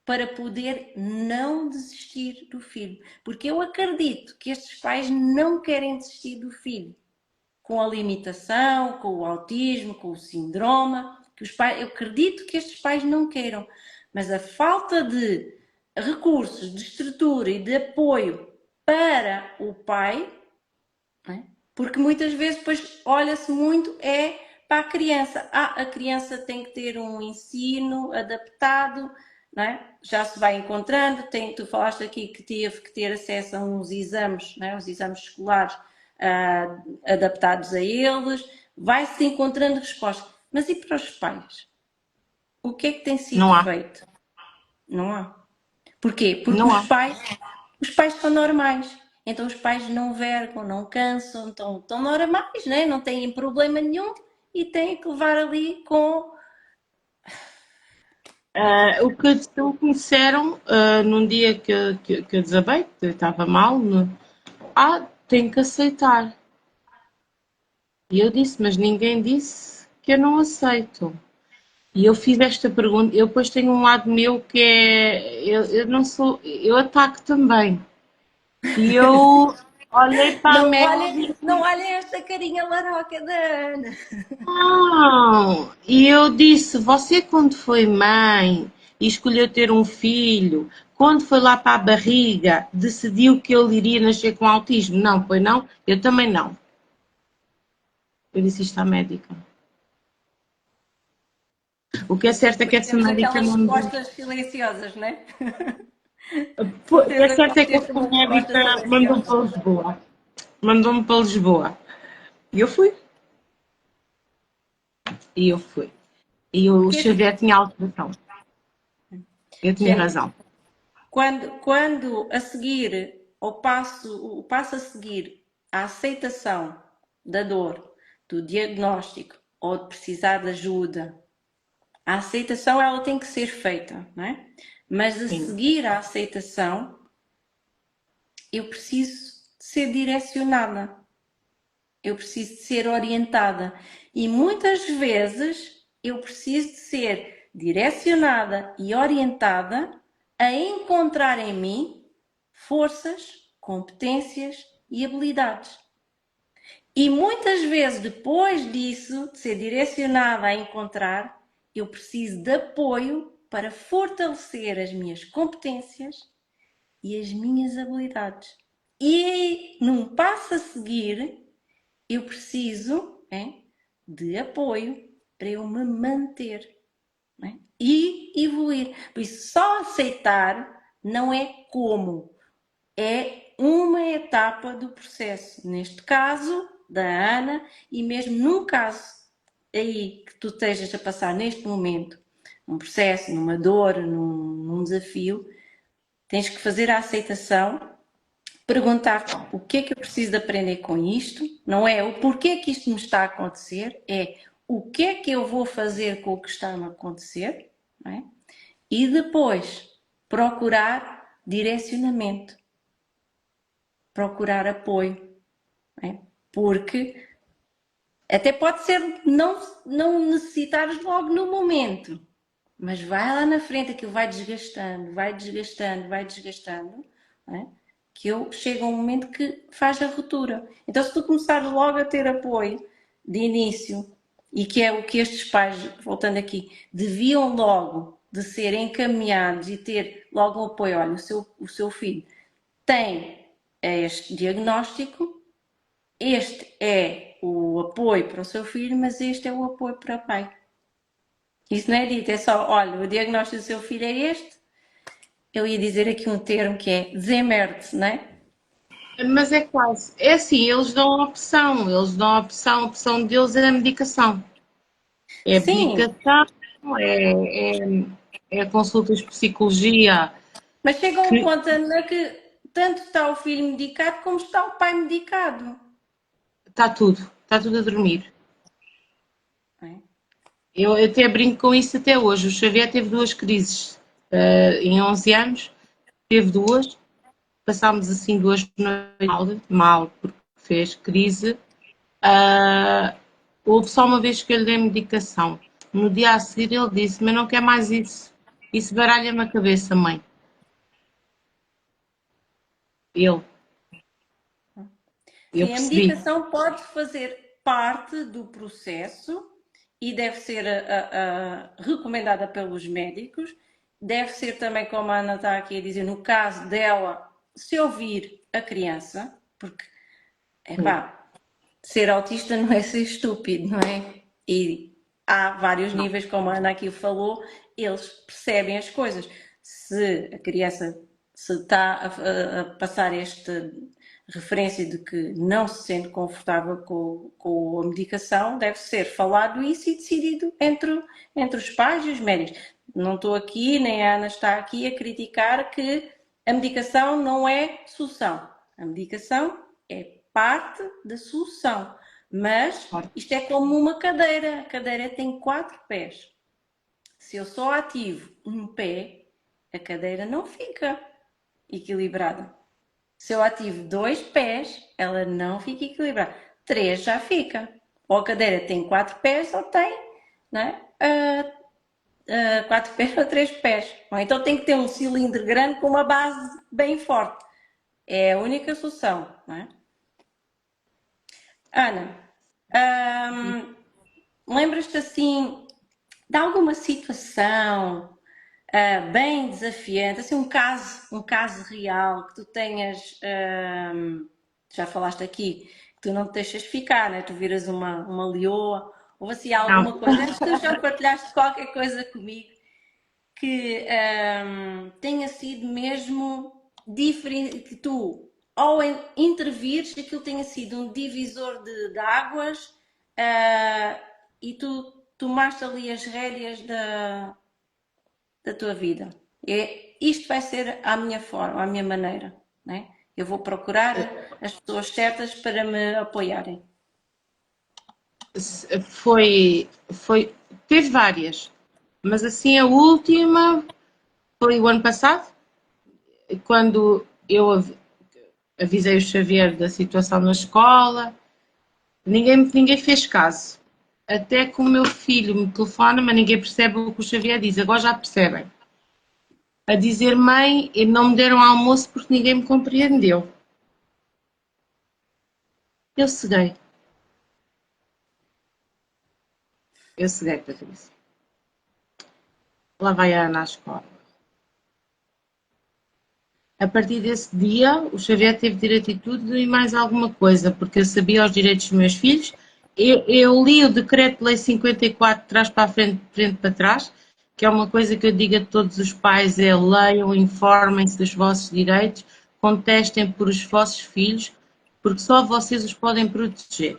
para poder não desistir do filho. Porque eu acredito que estes pais não querem desistir do filho. Com a limitação, com o autismo, com o síndrome, que os pais, eu acredito que estes pais não queiram. Mas a falta de recursos, de estrutura e de apoio para o pai, não é? Porque muitas vezes depois olha-se muito para a criança. A criança tem que ter um ensino adaptado, não é? Já se vai encontrando. Tu falaste aqui que teve que ter acesso a uns exames, não é? Os exames escolares adaptados a eles. Vai-se encontrando respostas. Mas e para os pais? O que é que tem sido não há, feito? Não há. Porquê? Porque não há. os pais são normais. Então os pais não vergam, não cansam, estão normais, né? Não têm problema nenhum e têm que levar ali com. O que me disseram num dia que eu desabei, que eu estava mal, tenho que aceitar. E eu disse, mas ninguém disse que eu não aceito. E eu fiz esta pergunta, eu depois tenho um lado meu que é, eu não sou, eu ataco também. E eu olhei para ela e Não olhem esta carinha laroca da Ana. não. E eu disse, você quando foi mãe e escolheu ter um filho, quando foi lá para a barriga, decidiu que ele iria nascer com autismo? Não, foi não? Eu também não. Eu disse isto à médica. O que é certo é que Depois essa temos médica aquelas não me deu. respostas silenciosas, né? O que é Certeza que certo é vais que ter essa uma resposta médica mandou-me silenciosa. para Lisboa. Mandou-me para Lisboa. E eu fui. E eu fui. E o Porque assim, Xavier tinha alteração. Eu tinha gente, razão. quando a seguir, o passo a seguir, a aceitação da dor, do diagnóstico ou de precisar de ajuda, a aceitação ela tem que ser feita, não é? Mas a Sim. seguir a aceitação, eu preciso de ser direcionada, eu preciso de ser orientada e muitas vezes eu preciso de ser direcionada e orientada a encontrar em mim forças, competências e habilidades. E muitas vezes, depois disso, de ser direcionada a encontrar, eu preciso de apoio para fortalecer as minhas competências e as minhas habilidades. E num passo a seguir, eu preciso de apoio para eu me manter e evoluir. Por isso, só aceitar não é como, é uma etapa do processo. Neste caso, da Ana, e mesmo num caso aí que tu estejas a passar neste momento, num processo, numa dor, num desafio, tens que fazer a aceitação, perguntar-te o que é que eu preciso de aprender com isto, não é o porquê que isto me está a acontecer, é o que é que eu vou fazer com o que está a acontecer, não é? E depois procurar direcionamento, procurar apoio, não é? Porque até pode ser não necessitares logo no momento, mas vai lá na frente, aquilo vai desgastando, vai desgastando, vai desgastando, não é? Que chega um momento que faz a ruptura. Então, se tu começares logo a ter apoio de início, e que é o que estes pais, voltando aqui, deviam logo de ser encaminhados e ter logo o apoio, olha, o seu filho tem este diagnóstico, este é o apoio para o seu filho, mas este é o apoio para o pai. Isso não é dito, é só, olha, o diagnóstico do seu filho é este. Eu ia dizer aqui um termo que é desemmerde, não é? Mas é quase. É assim, a opção deles é a medicação. É a Sim, medicação, é, é, é consultas de psicologia, mas chega um que ponto, Ana, que tanto está o filho medicado como está o pai medicado. está tudo a dormir. Não é? Eu até brinco com isso até hoje. O Xavier teve duas crises em 11 anos, teve duas. Passámos assim 2 noites mal, porque fez crise. Ah, houve só uma vez que eu lhe dei medicação. No dia a seguir ele disse: Mas não quer mais isso. Isso baralha-me a cabeça, mãe. Ele, eu Sim, a percebi. medicação pode fazer parte do processo e deve ser recomendada pelos médicos. Deve ser também, como a Ana está aqui a dizer, no caso dela, se ouvir a criança, porque, epá, ser autista não é ser estúpido, não é? E há vários Não. níveis, como a Ana aqui falou, eles percebem as coisas. Se a criança se está a passar esta referência de que não se sente confortável com a medicação, deve ser falado isso e decidido entre os pais e os médicos. Não estou aqui, nem a Ana está aqui a criticar que a medicação não é solução. A medicação é parte da solução. Mas isto é como uma cadeira. A cadeira tem 4 pés. Se eu só ativo um pé, a cadeira não fica equilibrada. Se eu ativo 2 pés, ela não fica equilibrada. 3 já fica. Ou a cadeira tem 4 pés ou tem, não é? 4 pés ou 3 pés. Ou então tem que ter um cilindro grande com uma base bem forte. É a única solução, não é? Ana, lembras-te assim de alguma situação bem desafiante, assim um caso real que tu tenhas, já falaste aqui, que tu não te deixas ficar, né? Tu viras uma leoa, ou assim alguma Não. coisa, antes tu já partilhaste qualquer coisa comigo que tenha sido mesmo diferente, que tu, ao intervires, aquilo tenha sido um divisor de águas e tu tomaste ali as rédeas da tua vida. Isto vai ser à minha forma, à minha maneira. Né? Eu vou procurar as pessoas certas para me apoiarem. Foi, teve várias, mas assim a última foi o ano passado, quando eu avisei o Xavier da situação na escola, ninguém fez caso. Até que o meu filho me telefona, mas ninguém percebe o que o Xavier diz, agora já percebem. A dizer, mãe, não me deram almoço porque ninguém me compreendeu. Eu ceguei. Eu ceguei, Patrícia. Lá vai a Ana à escola. A partir desse dia, o Xavier teve direito a tudo e mais alguma coisa, porque eu sabia os direitos dos meus filhos. Eu li o Decreto-Lei 54 de trás para a frente, de frente para trás, que é uma coisa que eu digo a todos os pais, é leiam, informem-se dos vossos direitos, contestem por os vossos filhos, porque só vocês os podem proteger.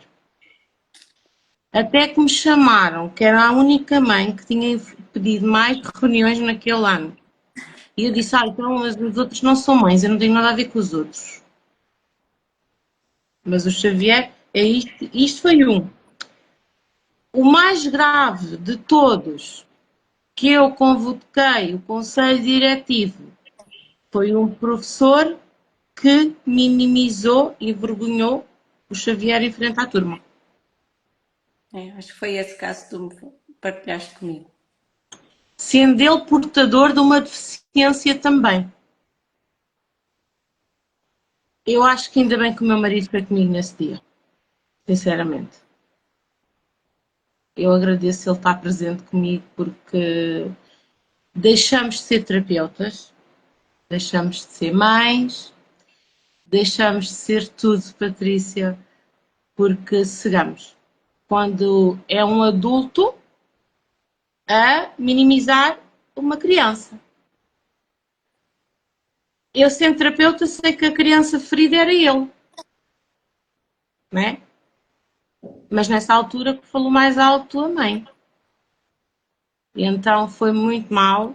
Até que me chamaram, que era a única mãe que tinha pedido mais reuniões naquele ano. E eu disse, então, mas os outros não são mães, eu não tenho nada a ver com os outros. Mas o Xavier, isto foi um. O mais grave de todos, que eu convoquei o Conselho Diretivo, foi um professor que minimizou e envergonhou o Xavier em frente à turma. Acho que foi esse caso que tu me partilhaste comigo. Sendo ele portador de uma deficiência também. Eu acho que ainda bem que o meu marido foi comigo nesse dia. Sinceramente. Eu agradeço ele estar presente comigo porque deixamos de ser terapeutas, deixamos de ser mães, deixamos de ser tudo, Patrícia, porque cegamos. Quando é um adulto a minimizar uma criança. Eu, sendo terapeuta, sei que a criança ferida era ele. Não é? Mas nessa altura que falou mais alto a mãe. E então foi muito mal.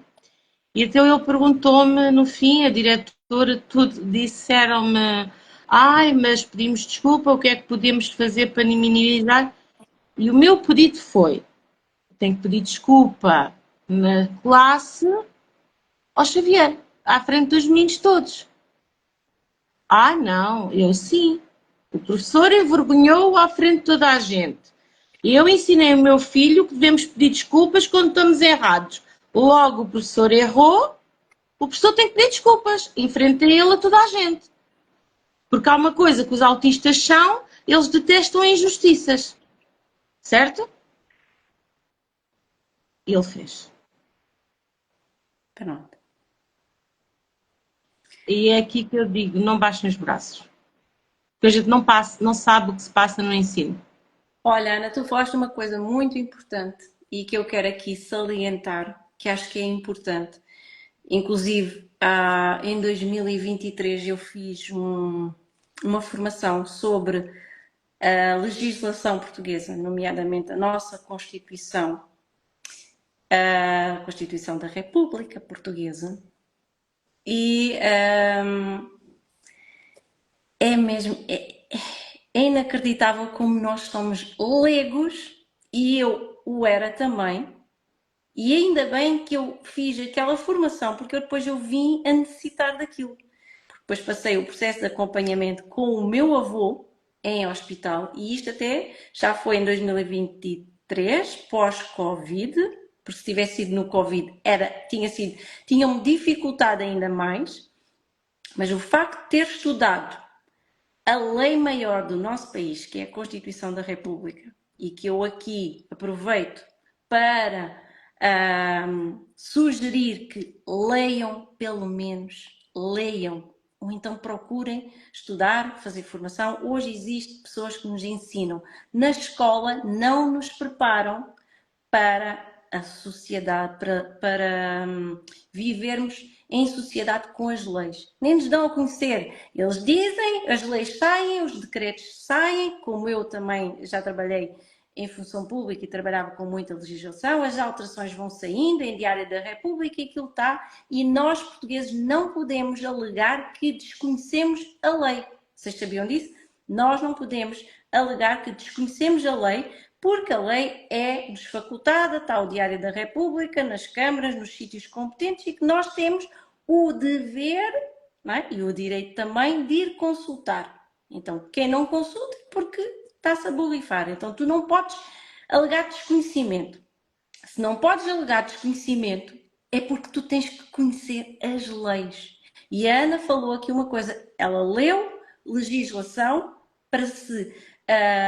E então ele perguntou-me, no fim, a diretora, tudo, disseram-me, ai, mas pedimos desculpa, o que é que podemos fazer para minimizar? E o meu pedido foi, tenho que pedir desculpa na classe ao Xavier, à frente dos meninos todos. Ah, não, eu sim. O professor envergonhou à frente de toda a gente. Eu ensinei o meu filho que devemos pedir desculpas quando estamos errados. Logo, o professor errou, o professor tem que pedir desculpas, em frente a ele, a toda a gente. Porque há uma coisa que os autistas são, eles detestam injustiças. Certo? E ele fez. Pronto. E é aqui que eu digo, não baixem os braços. Porque a gente não sabe o que se passa no ensino. Olha, Ana, tu falaste uma coisa muito importante e que eu quero aqui salientar, que acho que é importante. Inclusive, em 2023 eu fiz uma formação sobre a legislação portuguesa, nomeadamente a nossa Constituição, a Constituição da República Portuguesa. E é mesmo, é inacreditável como nós somos leigos, e eu o era também, e ainda bem que eu fiz aquela formação, porque depois eu vim a necessitar daquilo. Depois passei o processo de acompanhamento com o meu avô em hospital, e isto até já foi em 2023, pós-Covid, porque se tivesse sido no Covid tinha-me dificultado ainda mais, mas o facto de ter estudado a lei maior do nosso país, que é a Constituição da República, e que eu aqui aproveito para sugerir que leiam, pelo menos leiam, ou então procurem estudar, fazer formação. Hoje existem pessoas que nos ensinam. Na escola não nos preparam para a sociedade, para vivermos em sociedade com as leis. Nem nos dão a conhecer. Eles dizem, as leis saem, os decretos saem, como eu também já trabalhei em função pública e trabalhava com muita legislação, as alterações vão saindo em Diário da República e aquilo está, e nós portugueses não podemos alegar que desconhecemos a lei. Vocês sabiam disso? Nós não podemos alegar que desconhecemos a lei, porque a lei é-nos facultada, está o Diário da República, nas câmaras, nos sítios competentes, e que nós temos o dever, não é? E o direito também de ir consultar. Então, quem não consulta, porque está-se a borrifar. Então, tu não podes alegar desconhecimento. Se não podes alegar desconhecimento, é porque tu tens que conhecer as leis. E a Ana falou aqui uma coisa, ela leu legislação para se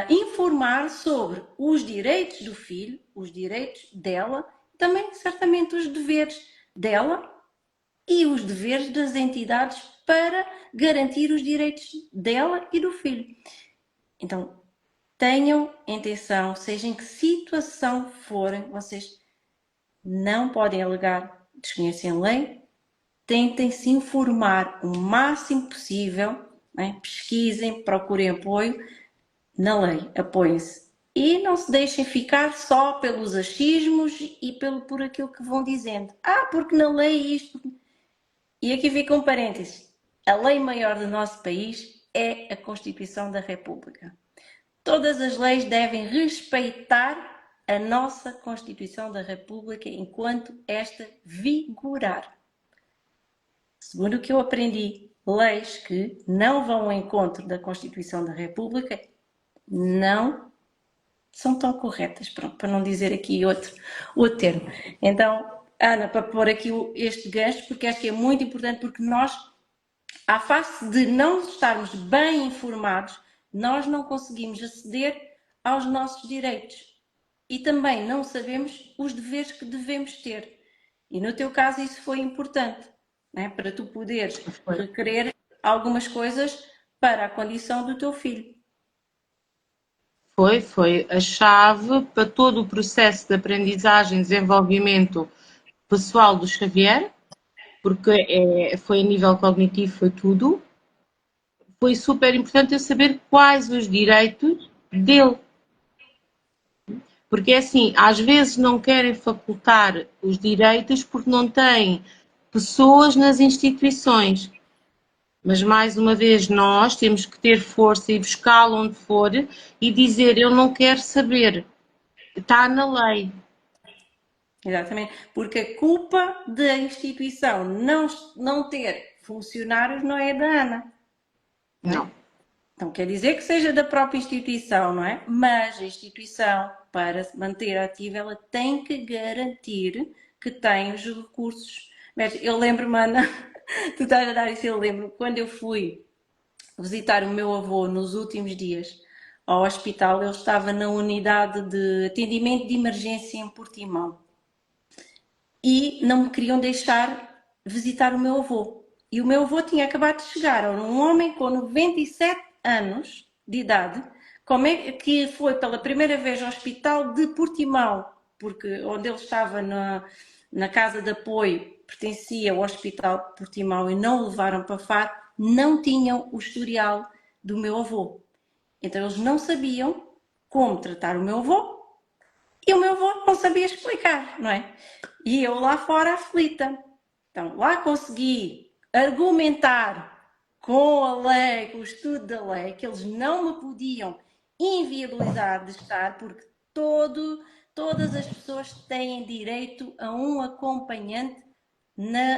informar sobre os direitos do filho, os direitos dela, também certamente os deveres dela e os deveres das entidades para garantir os direitos dela e do filho. Então, tenham atenção, seja em que situação forem, vocês não podem alegar desconhecem a lei, tentem se informar o máximo possível, né? Pesquisem, procurem apoio na lei, apoiem-se. E não se deixem ficar só pelos achismos e por aquilo que vão dizendo. Porque na lei isto... E aqui fica um parênteses. A lei maior do nosso país é a Constituição da República. Todas as leis devem respeitar a nossa Constituição da República enquanto esta vigorar. Segundo o que eu aprendi, leis que não vão ao encontro da Constituição da República não são tão corretas, para não dizer aqui outro termo. Então, Ana, para pôr aqui este gancho, porque acho que é muito importante, porque nós, à face de não estarmos bem informados, nós não conseguimos aceder aos nossos direitos e também não sabemos os deveres que devemos ter. E no teu caso isso foi importante, né? Para tu poderes requerer algumas coisas para a condição do teu filho. Foi a chave para todo o processo de aprendizagem e desenvolvimento pessoal do Xavier, porque foi a nível cognitivo, foi tudo. Foi super importante eu saber quais os direitos dele. Porque assim, às vezes não querem facultar os direitos porque não têm pessoas nas instituições. Mas mais uma vez nós temos que ter força e buscá-lo onde for e dizer eu não quero saber. Está na lei. Exatamente, porque a culpa da instituição não ter funcionários não é da Ana. Não. Não quer dizer que seja da própria instituição, não é? Mas a instituição, para se manter ativa, ela tem que garantir que tem os recursos. Eu lembro-me, Ana, tu estás a dar isso, eu lembro quando eu fui visitar o meu avô nos últimos dias ao hospital, ele estava na unidade de atendimento de emergência em Portimão e não me queriam deixar visitar o meu avô. E o meu avô tinha acabado de chegar, era um homem com 97 anos de idade, como é que foi pela primeira vez ao hospital de Portimão, porque onde ele estava na casa de apoio pertencia ao hospital de Portimão e não o levaram para Faro, não tinham o historial do meu avô. Então eles não sabiam como tratar o meu avô e o meu avô não sabia explicar, não é? E eu lá fora aflita. Então lá consegui argumentar com a lei, com o estudo da lei, que eles não me podiam inviabilizar de estar, porque todas as pessoas têm direito a um acompanhante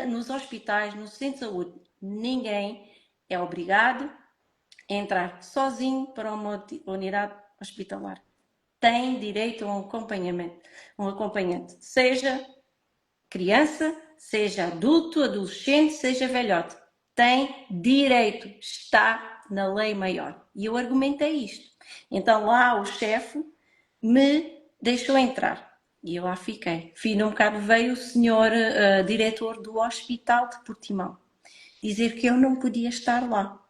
nos hospitais, no centro de saúde. Ninguém é obrigado a entrar sozinho para uma unidade hospitalar. Tem direito a um acompanhante, seja criança, seja adulto, adolescente, seja velhote. Tem direito, está na lei maior. E eu argumentei isto. Então lá o chefe me deixou entrar. E eu lá fiquei. Fim um bocado veio o senhor diretor do hospital de Portimão dizer que eu não podia estar lá,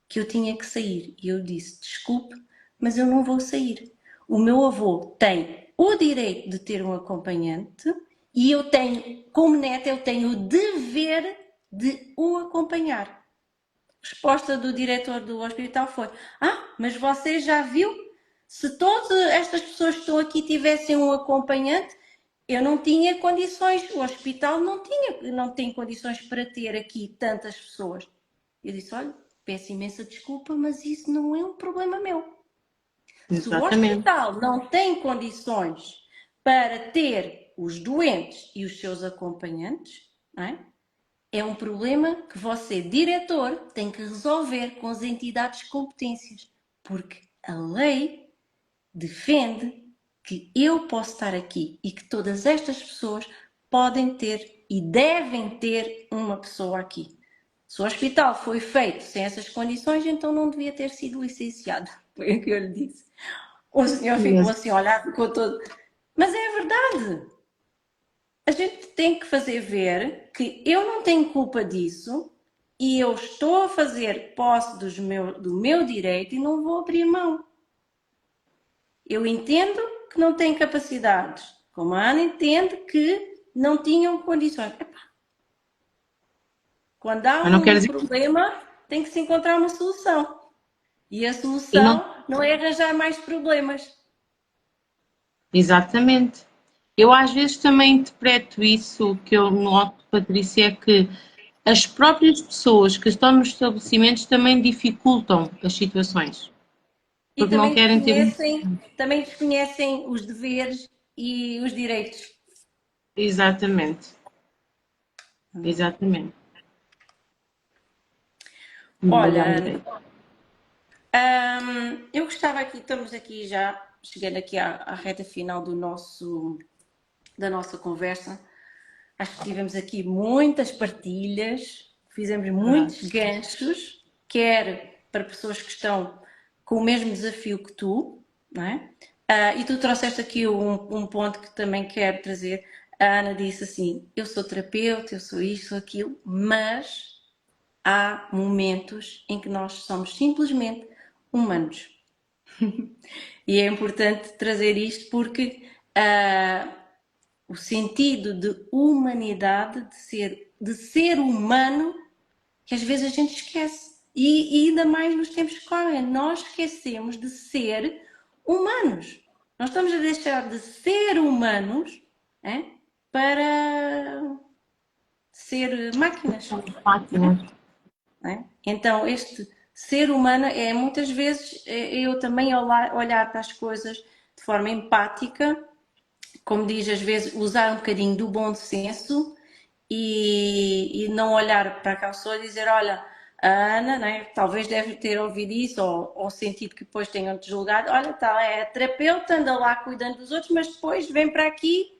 que eu tinha que sair. E eu disse, desculpe, mas eu não vou sair. O meu avô tem o direito de ter um acompanhante e eu tenho, como neta, eu tenho o dever de o acompanhar. A resposta do diretor do hospital foi, mas você já viu? Se todas estas pessoas que estão aqui tivessem um acompanhante, eu não tinha condições, o hospital não tem condições para ter aqui tantas pessoas. Eu disse, olha, peço imensa desculpa, mas isso não é um problema meu. Exatamente. Se o hospital não tem condições para ter os doentes e os seus acompanhantes, não é? É um problema que você, diretor, tem que resolver com as entidades competências, porque a lei defende que eu posso estar aqui e que todas estas pessoas podem ter e devem ter uma pessoa aqui. Se o hospital foi feito sem essas condições, então não devia ter sido licenciado. Foi o que eu lhe disse. O senhor ficou assim a olhar, ficou todo. Mas é verdade. a gente tem que fazer ver que eu não tenho culpa disso e eu estou a fazer posse do meu direito e não vou abrir mão. Eu entendo que não têm capacidades, como a Ana entende que não tinham condições. Epá, quando há Mas não quer um dizer problema, tem que se encontrar uma solução. E a e não, solução não é arranjar mais problemas. exatamente. Eu às vezes também interpreto isso, o que eu noto, Patrícia, é que as próprias pessoas que estão nos estabelecimentos também dificultam as situações, E porque não querem ter um... também desconhecem os deveres e os direitos. Exatamente, exatamente. Olha, Trabalhar Ana, direito. eu gostava aqui, estamos aqui já, chegando aqui à reta final da nossa conversa. Acho que tivemos aqui muitas partilhas, fizemos Verdade. muitos ganchos, quer para pessoas que estão com o mesmo desafio que tu, não é? E tu trouxeste aqui um ponto que também quero trazer. A Ana disse assim: eu sou terapeuta, eu sou isto, sou aquilo, mas há momentos em que nós somos simplesmente humanos. E é importante trazer isto porque o sentido de humanidade, de ser humano, que às vezes a gente esquece. E ainda mais nos tempos que correm, nós esquecemos de ser humanos. Nós estamos a deixar de ser humanos para ser máquinas. Máquinas. Então, este ser humano é muitas vezes eu também olhar para as coisas de forma empática, como diz, às vezes usar um bocadinho do bom senso e não olhar para aquela pessoa e dizer, olha, a Ana, né, talvez deve ter ouvido isso ou sentido que depois tenham-te julgado, olha, tá, é terapeuta, anda lá cuidando dos outros, mas depois vem para aqui.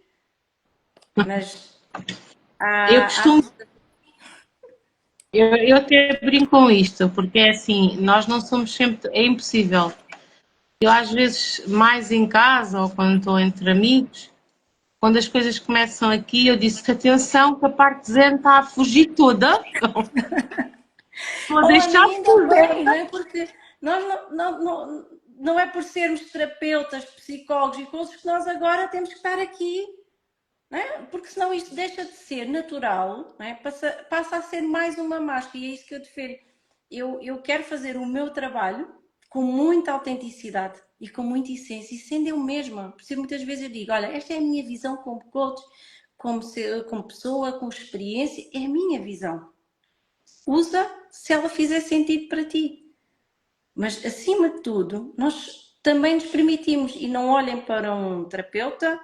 Mas Eu há costumo, eu até brinco com isto, porque é assim, nós não somos sempre, é impossível. Eu às vezes, mais em casa ou quando estou entre amigos, quando as coisas começam aqui, eu disse atenção que a parte zen está a fugir toda. Estou a Oh, Ana, deixar e ainda fugir. bem, não é? Porque nós não é por sermos terapeutas, psicólogos e coisas que nós agora temos que estar aqui, não é? Porque senão isto deixa de ser natural, não é? Passa a ser mais uma máscara e é isso que eu defendo. Eu quero fazer o meu trabalho com muita autenticidade e com muita essência e sendo eu mesma. Por isso muitas vezes eu digo, olha, esta é a minha visão como coach, como pessoa, com experiência, é a minha visão. Usa se ela fizer sentido para ti. Mas, acima de tudo, nós também nos permitimos e não olhem para um terapeuta,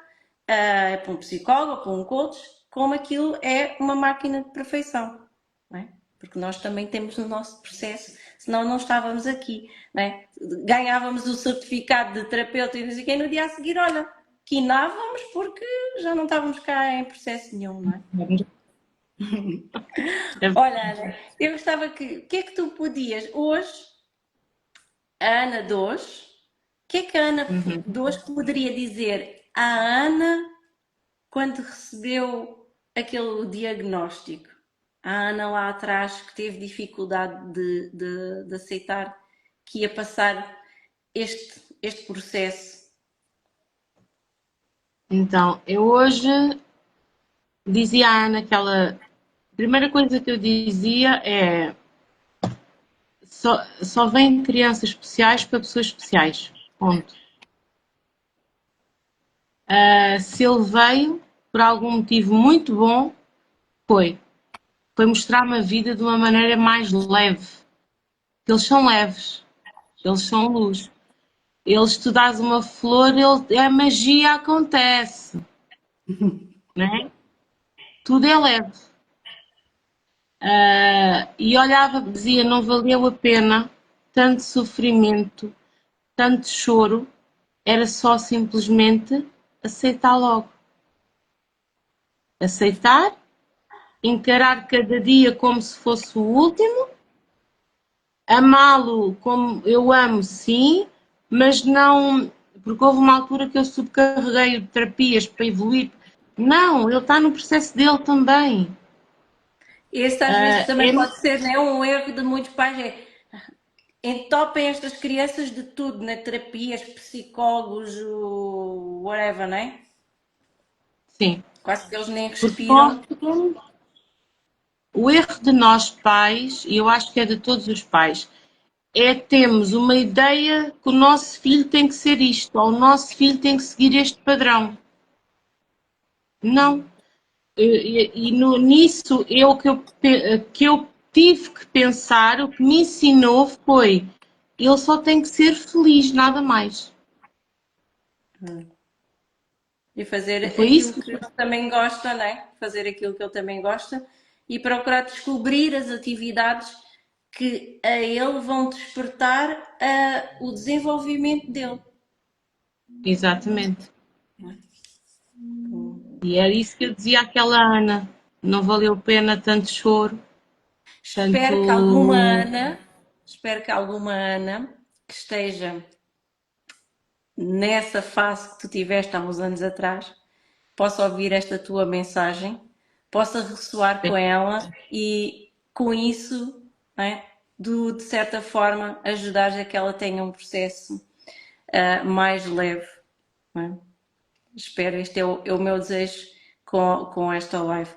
para um psicólogo, para um coach, como aquilo é uma máquina de perfeição. Não é? Porque nós também temos o nosso processo, senão não estávamos aqui. Não é? Ganhávamos o certificado de terapeuta e não sei quem, no dia a seguir, olha, quinávamos porque já não estávamos cá em processo nenhum. Não é? Olha, Ana, eu gostava que. O que é que tu podias hoje, a Ana de hoje, o que é que a Ana de hoje poderia dizer à Ana quando recebeu aquele diagnóstico? A Ana lá atrás que teve dificuldade de aceitar que ia passar este processo. Então, eu hoje dizia à Ana que ela. A primeira coisa que eu dizia é: só vêm crianças especiais para pessoas especiais. Ponto. Se ele veio por algum motivo muito bom, foi. Foi mostrar-me a vida de uma maneira mais leve. Eles são leves, eles são luz. Eles, tu dás uma flor, a magia acontece, né? Tudo é leve. E olhava, dizia, não valeu a pena tanto sofrimento, tanto choro, era só simplesmente aceitar logo. Aceitar, encarar cada dia como se fosse o último, amá-lo como eu amo, sim, mas não. Porque houve uma altura que eu subcarreguei de terapias para evoluir, Não, ele está no processo dele também. Esse às vezes também É, pode ser, né, um erro de muitos pais, é entopem estas crianças de tudo, na terapias, psicólogos, whatever, né? sim, Quase que eles nem porque respiram. o erro de nós pais, e eu acho que é de todos os pais, é termos uma ideia que o nosso filho tem que ser isto, ou o nosso filho tem que seguir este padrão. Não. Nisso, que eu tive que pensar, o que me ensinou foi, ele só tem que ser feliz, nada mais. E fazer E foi aquilo isso que que ele também gosta, né? Fazer aquilo que ele também gosta e procurar descobrir as atividades que a ele vão despertar o desenvolvimento dele. exatamente. E era isso que eu dizia àquela Ana. Não valeu a pena tanto choro, Espero que alguma tanto. Ana, espero que alguma Ana que esteja nessa fase que tu tiveste há uns anos atrás, possa ouvir esta tua mensagem, possa ressoar com ela e com isso, não é, de certa forma, ajudar a que ela tenha um processo mais leve. Não é? Espero, este é o meu desejo com esta live.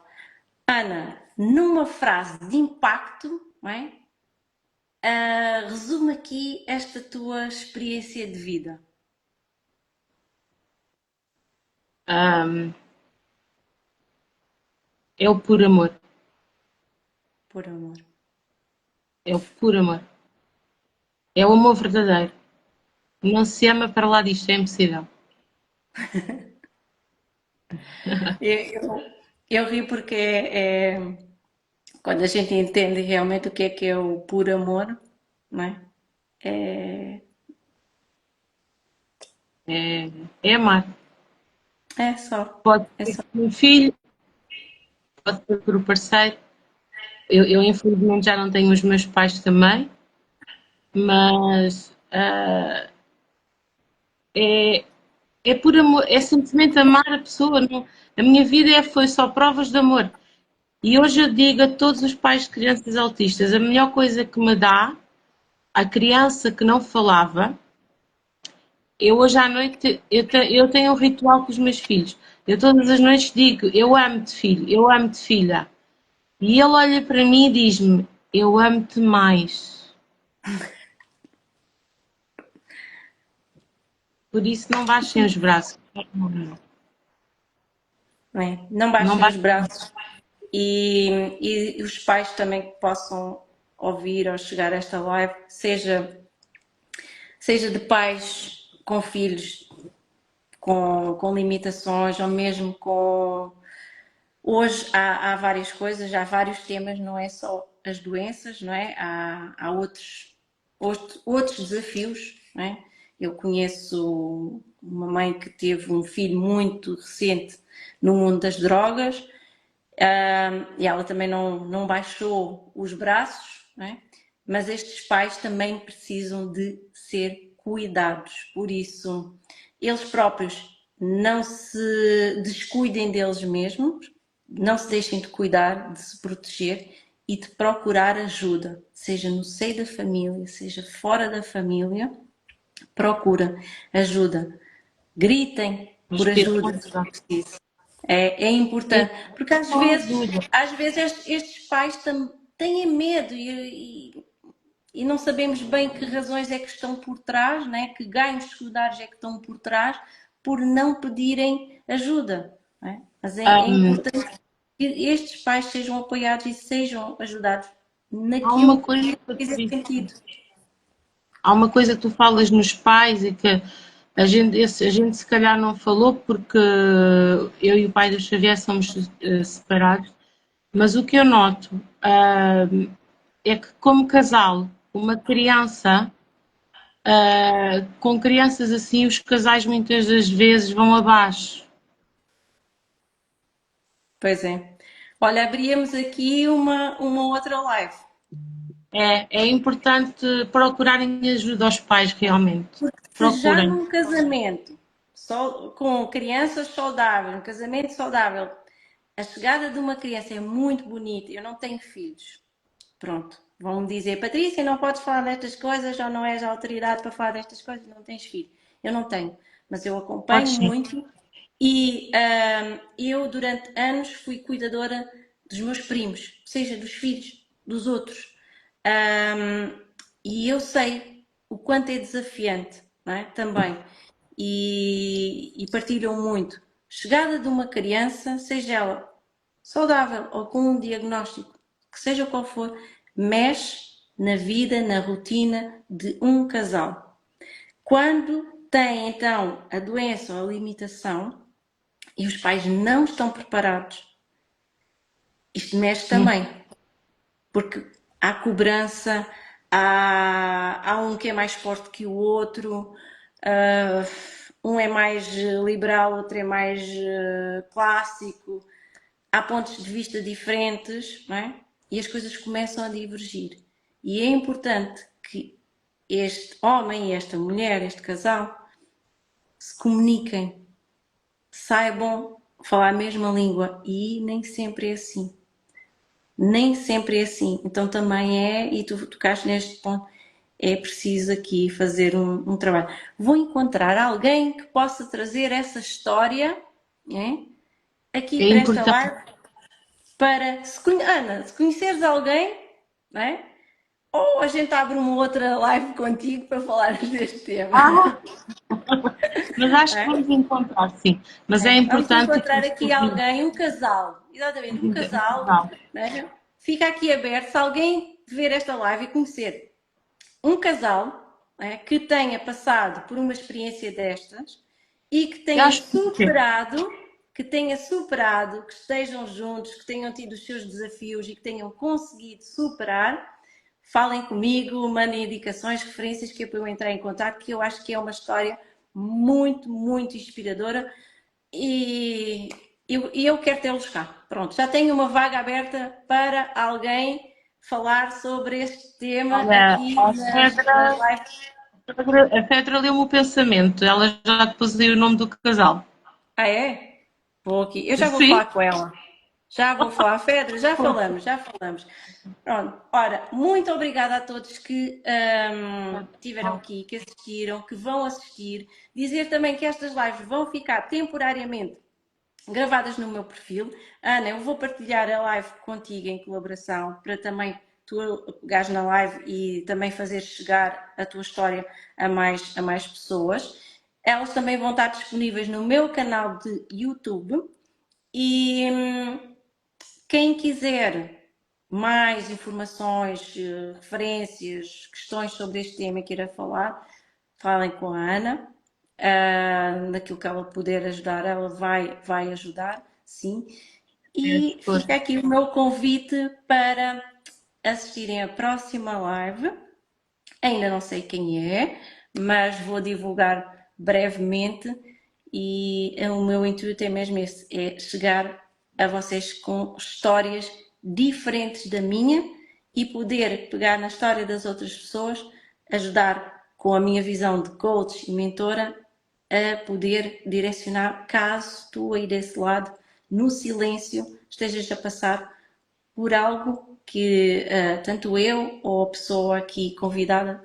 Ana, numa frase de impacto, não é? Resume aqui esta tua experiência de vida, ahm, é o puro amor. por amor. É o puro amor. É o amor verdadeiro. Não se ama para lá disto, é impossível. Eu ri porque quando a gente entende realmente o que é o puro amor, não é? É, É amar. é só, Pode é ser só. por um filho, pode ser por um parceiro. Eu infelizmente já não tenho os meus pais também, mas é, é por amor, é simplesmente amar a pessoa. Não, a minha vida foi só provas de amor. E hoje eu digo a todos os pais de crianças autistas, a melhor coisa que me dá, a criança que não falava, eu hoje à noite, eu tenho um ritual com os meus filhos. Eu todas as noites digo, eu amo-te filho, eu amo-te filha. E ele olha para mim e diz-me, eu amo-te mais. Por isso não baixem os braços. Não, é? Não Não baixem os baixem. braços e os pais também que possam ouvir ou chegar a esta live, seja de pais com filhos com limitações ou mesmo com. Hoje há várias coisas, há vários temas, não é só as doenças, não é? Há outros desafios, não é? Eu conheço uma mãe que teve um filho muito recente no mundo das drogas, e ela também não baixou os braços, não é? Mas estes pais também precisam de ser cuidados, por isso eles próprios não se descuidem deles mesmos, não se deixem de cuidar, de se proteger e de procurar ajuda, seja no seio da família, seja fora da família, procura ajuda. Gritem por Mas ter ajuda se for ajuda. preciso. É importante, porque Só ajuda. às vezes estes pais têm medo e não sabemos bem que razões é que estão por trás, né? Que ganhos secundários é que estão por trás por não pedirem ajuda. Né? Mas é Hum, importante que estes pais sejam apoiados e sejam ajudados há uma naquilo coisa que que eu te fizer digo. sentido. Há uma coisa que tu falas nos pais e que a gente se calhar não falou porque eu e o pai do Xavier somos separados, mas o que eu noto é que como casal, uma criança, com crianças assim, os casais muitas das vezes vão abaixo. Pois é. Olha, abríamos aqui uma outra live. É importante procurarem ajuda aos pais realmente. Porque se já Procurem. num casamento com crianças saudáveis, um casamento saudável, a chegada de uma criança é muito bonita. Eu não tenho filhos. Pronto. Vão-me dizer, Patrícia, não podes falar destas coisas, ou não és autoridade para falar destas coisas, não tens filho. Eu não tenho, mas eu acompanho Podes sim. muito e eu durante anos fui cuidadora dos meus primos, seja dos filhos dos outros. E eu sei o quanto é desafiante, não é? Também. E partilham muito. Chegada de uma criança, seja ela saudável ou com um diagnóstico, que seja qual for, mexe na vida, na rotina de um casal. Quando tem então a doença ou a limitação e os pais não estão preparados, isto mexe também, porque há cobrança, há um que é mais forte que o outro, um é mais liberal, outro é mais clássico, há pontos de vista diferentes, não é? E as coisas começam a divergir. E é importante que este homem e esta mulher, este casal, se comuniquem, saibam falar a mesma língua. E nem sempre é assim. Nem sempre é assim. Então também é, e tu tocaste neste ponto, é preciso aqui fazer um trabalho. Vou encontrar alguém que possa trazer essa história aqui É para esta importante. live para, Ana, se conheceres alguém, não é? Ou a gente abre uma outra live contigo para falar deste tema. Ah, mas acho que É? vamos encontrar, sim. Mas é Vamos importante que encontrar as aqui pessoas alguém, um casal, exatamente, um casal, não. né? Fica aqui aberto, se alguém ver esta live e conhecer um casal que tenha passado por uma experiência destas e que Eu tenha acho que sim. superado, que estejam juntos, que tenham tido os seus desafios e que tenham conseguido superar, falem comigo, mandem indicações, referências que eu entrar em contato, que eu acho que é uma história muito, muito inspiradora e eu quero tê-los cá. Pronto, já tenho uma vaga aberta para alguém falar sobre este tema Olha, aqui a nas Fedra, lives. a Fedra leu-me o pensamento. Ela já depois o nome do casal. Ah, é? Vou aqui. Eu já vou Sim. falar com ela. Já vou falar, Fedra, já falamos, já falamos. Pronto, ora, muito obrigada a todos que tiveram aqui, que assistiram, que vão assistir. Dizer também que estas lives vão ficar temporariamente gravadas no meu perfil. Ana, eu vou partilhar a live contigo em colaboração para também tu pegares na live e também fazer chegar a tua história a mais pessoas. Elas também vão estar disponíveis no meu canal de YouTube e quem quiser mais informações, referências, questões sobre este tema que irá falar, falem com a Ana. Naquilo que ela puder ajudar, ela vai ajudar, sim. E fica aqui o meu convite para assistirem à próxima live. Ainda não sei quem é, mas vou divulgar brevemente e o meu intuito é mesmo esse, é chegar a vocês com histórias diferentes da minha e poder pegar na história das outras pessoas, ajudar com a minha visão de coach e mentora a poder direcionar caso tu aí desse lado, no silêncio, estejas a passar por algo que tanto eu ou a pessoa aqui convidada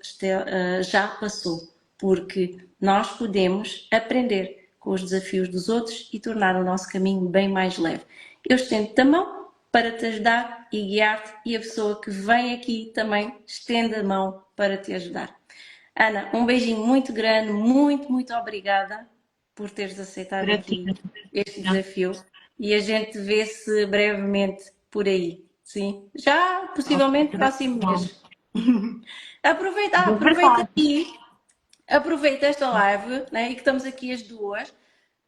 já passou, porque nós podemos aprender com os desafios dos outros e tornar o nosso caminho bem mais leve. Eu estendo-te a mão para te ajudar e guiar-te e a pessoa que vem aqui também estende a mão para te ajudar. Ana, um beijinho muito grande, muito, muito obrigada por teres aceitado Para ti. aqui este desafio e a gente vê-se brevemente por aí, sim? Já possivelmente próximo mês. É Aproveita verdade. aqui, aproveita esta live, né, e que estamos aqui as duas, É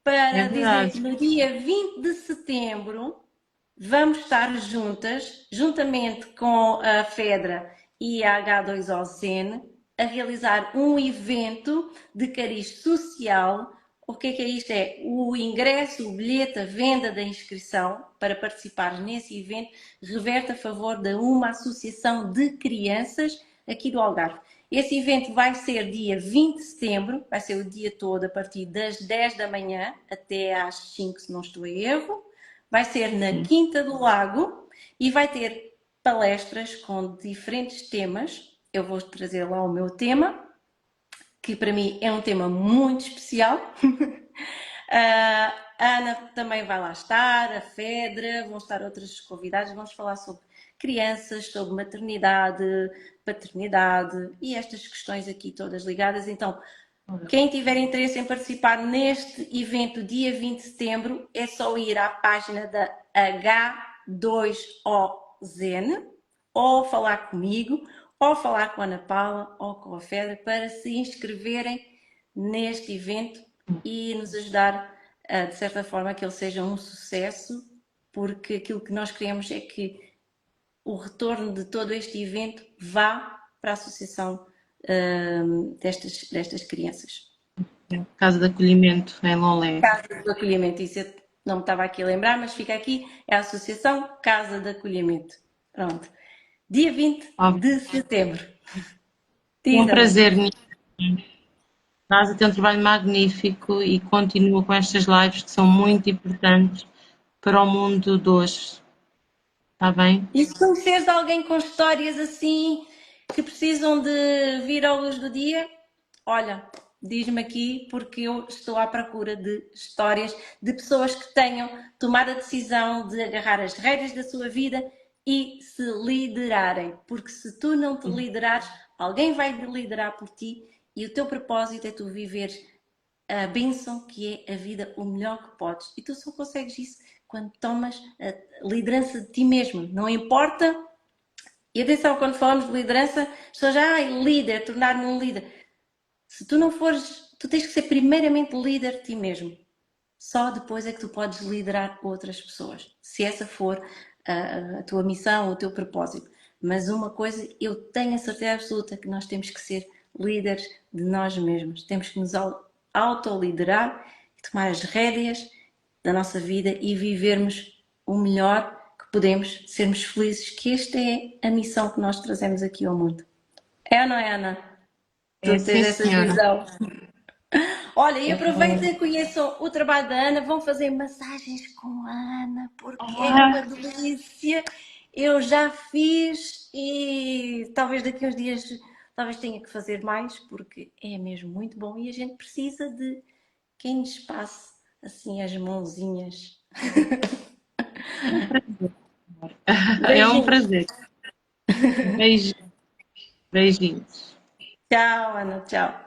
para dizer que verdade. no dia 20 de setembro vamos estar juntas, juntamente com a Fedra e a H2OZN, a realizar um evento de cariz social. O que é isto? É o ingresso, o bilhete, a venda da inscrição para participar nesse evento reverte a favor de uma associação de crianças aqui do Algarve. Esse evento vai ser dia 20 de setembro, vai ser o dia todo, a partir das 10 da manhã até às 5, se não estou a erro. Vai ser na Quinta do Lago e vai ter palestras com diferentes temas. Eu vou trazer lá o meu tema, que para mim é um tema muito especial. A Ana também vai lá estar, a Fedra, vão estar outros convidados, vamos falar sobre crianças, sobre maternidade, paternidade e estas questões aqui todas ligadas. Então, quem tiver interesse em participar neste evento, dia 20 de setembro, é só ir à página da H2OZN, ou falar comigo, ou falar com a Ana Paula, ou com a Fedra, para se inscreverem neste evento e nos ajudar, de certa forma, que ele seja um sucesso, porque aquilo que nós queremos é que o retorno de todo este evento vá para a associação destas crianças. Casa de acolhimento em Lolé. Casa de acolhimento, isso eu não me estava aqui a lembrar, mas fica aqui, é a Associação Casa de Acolhimento. Pronto. Dia 20 de setembro. É um Diz, Ana. prazer, Nina. Estás a ter um trabalho magnífico e continua com estas lives que são muito importantes para o mundo de hoje. Está bem? E se conheceres alguém com histórias assim que precisam de vir à luz do dia, olha, diz-me aqui porque eu estou à procura de histórias de pessoas que tenham tomado a decisão de agarrar as rédeas da sua vida e se liderarem. Porque se tu não te liderares, alguém vai te liderar por ti e o teu propósito é tu viveres a bênção que é a vida o melhor que podes. E tu só consegues isso quando tomas a liderança de ti mesmo. Não importa. E atenção, quando falamos de liderança, as pessoas já, líder, tornar-me um líder. Se tu não fores, tu tens que ser primeiramente líder de ti mesmo. Só depois é que tu podes liderar outras pessoas. Se essa for a tua missão, o teu propósito. Mas uma coisa, eu tenho a certeza absoluta que nós temos que ser líderes de nós mesmos. Temos que nos autoliderar e tomar as rédeas da nossa vida e vivermos o melhor que podemos, sermos felizes, que esta é a missão que nós trazemos aqui ao mundo. É ou não é, Ana? É, Tu tens sim, essa senhora. visão. Olha, e aproveitem e conheçam o trabalho da Ana, vão fazer massagens com a Ana, porque é uma delícia. Eu já fiz e talvez daqui a uns dias talvez tenha que fazer mais, porque é mesmo muito bom e a gente precisa de quem nos passe assim as mãozinhas. É um Beijinhos. prazer. Beijinhos. Beijinhos. Tchau, Ana, tchau.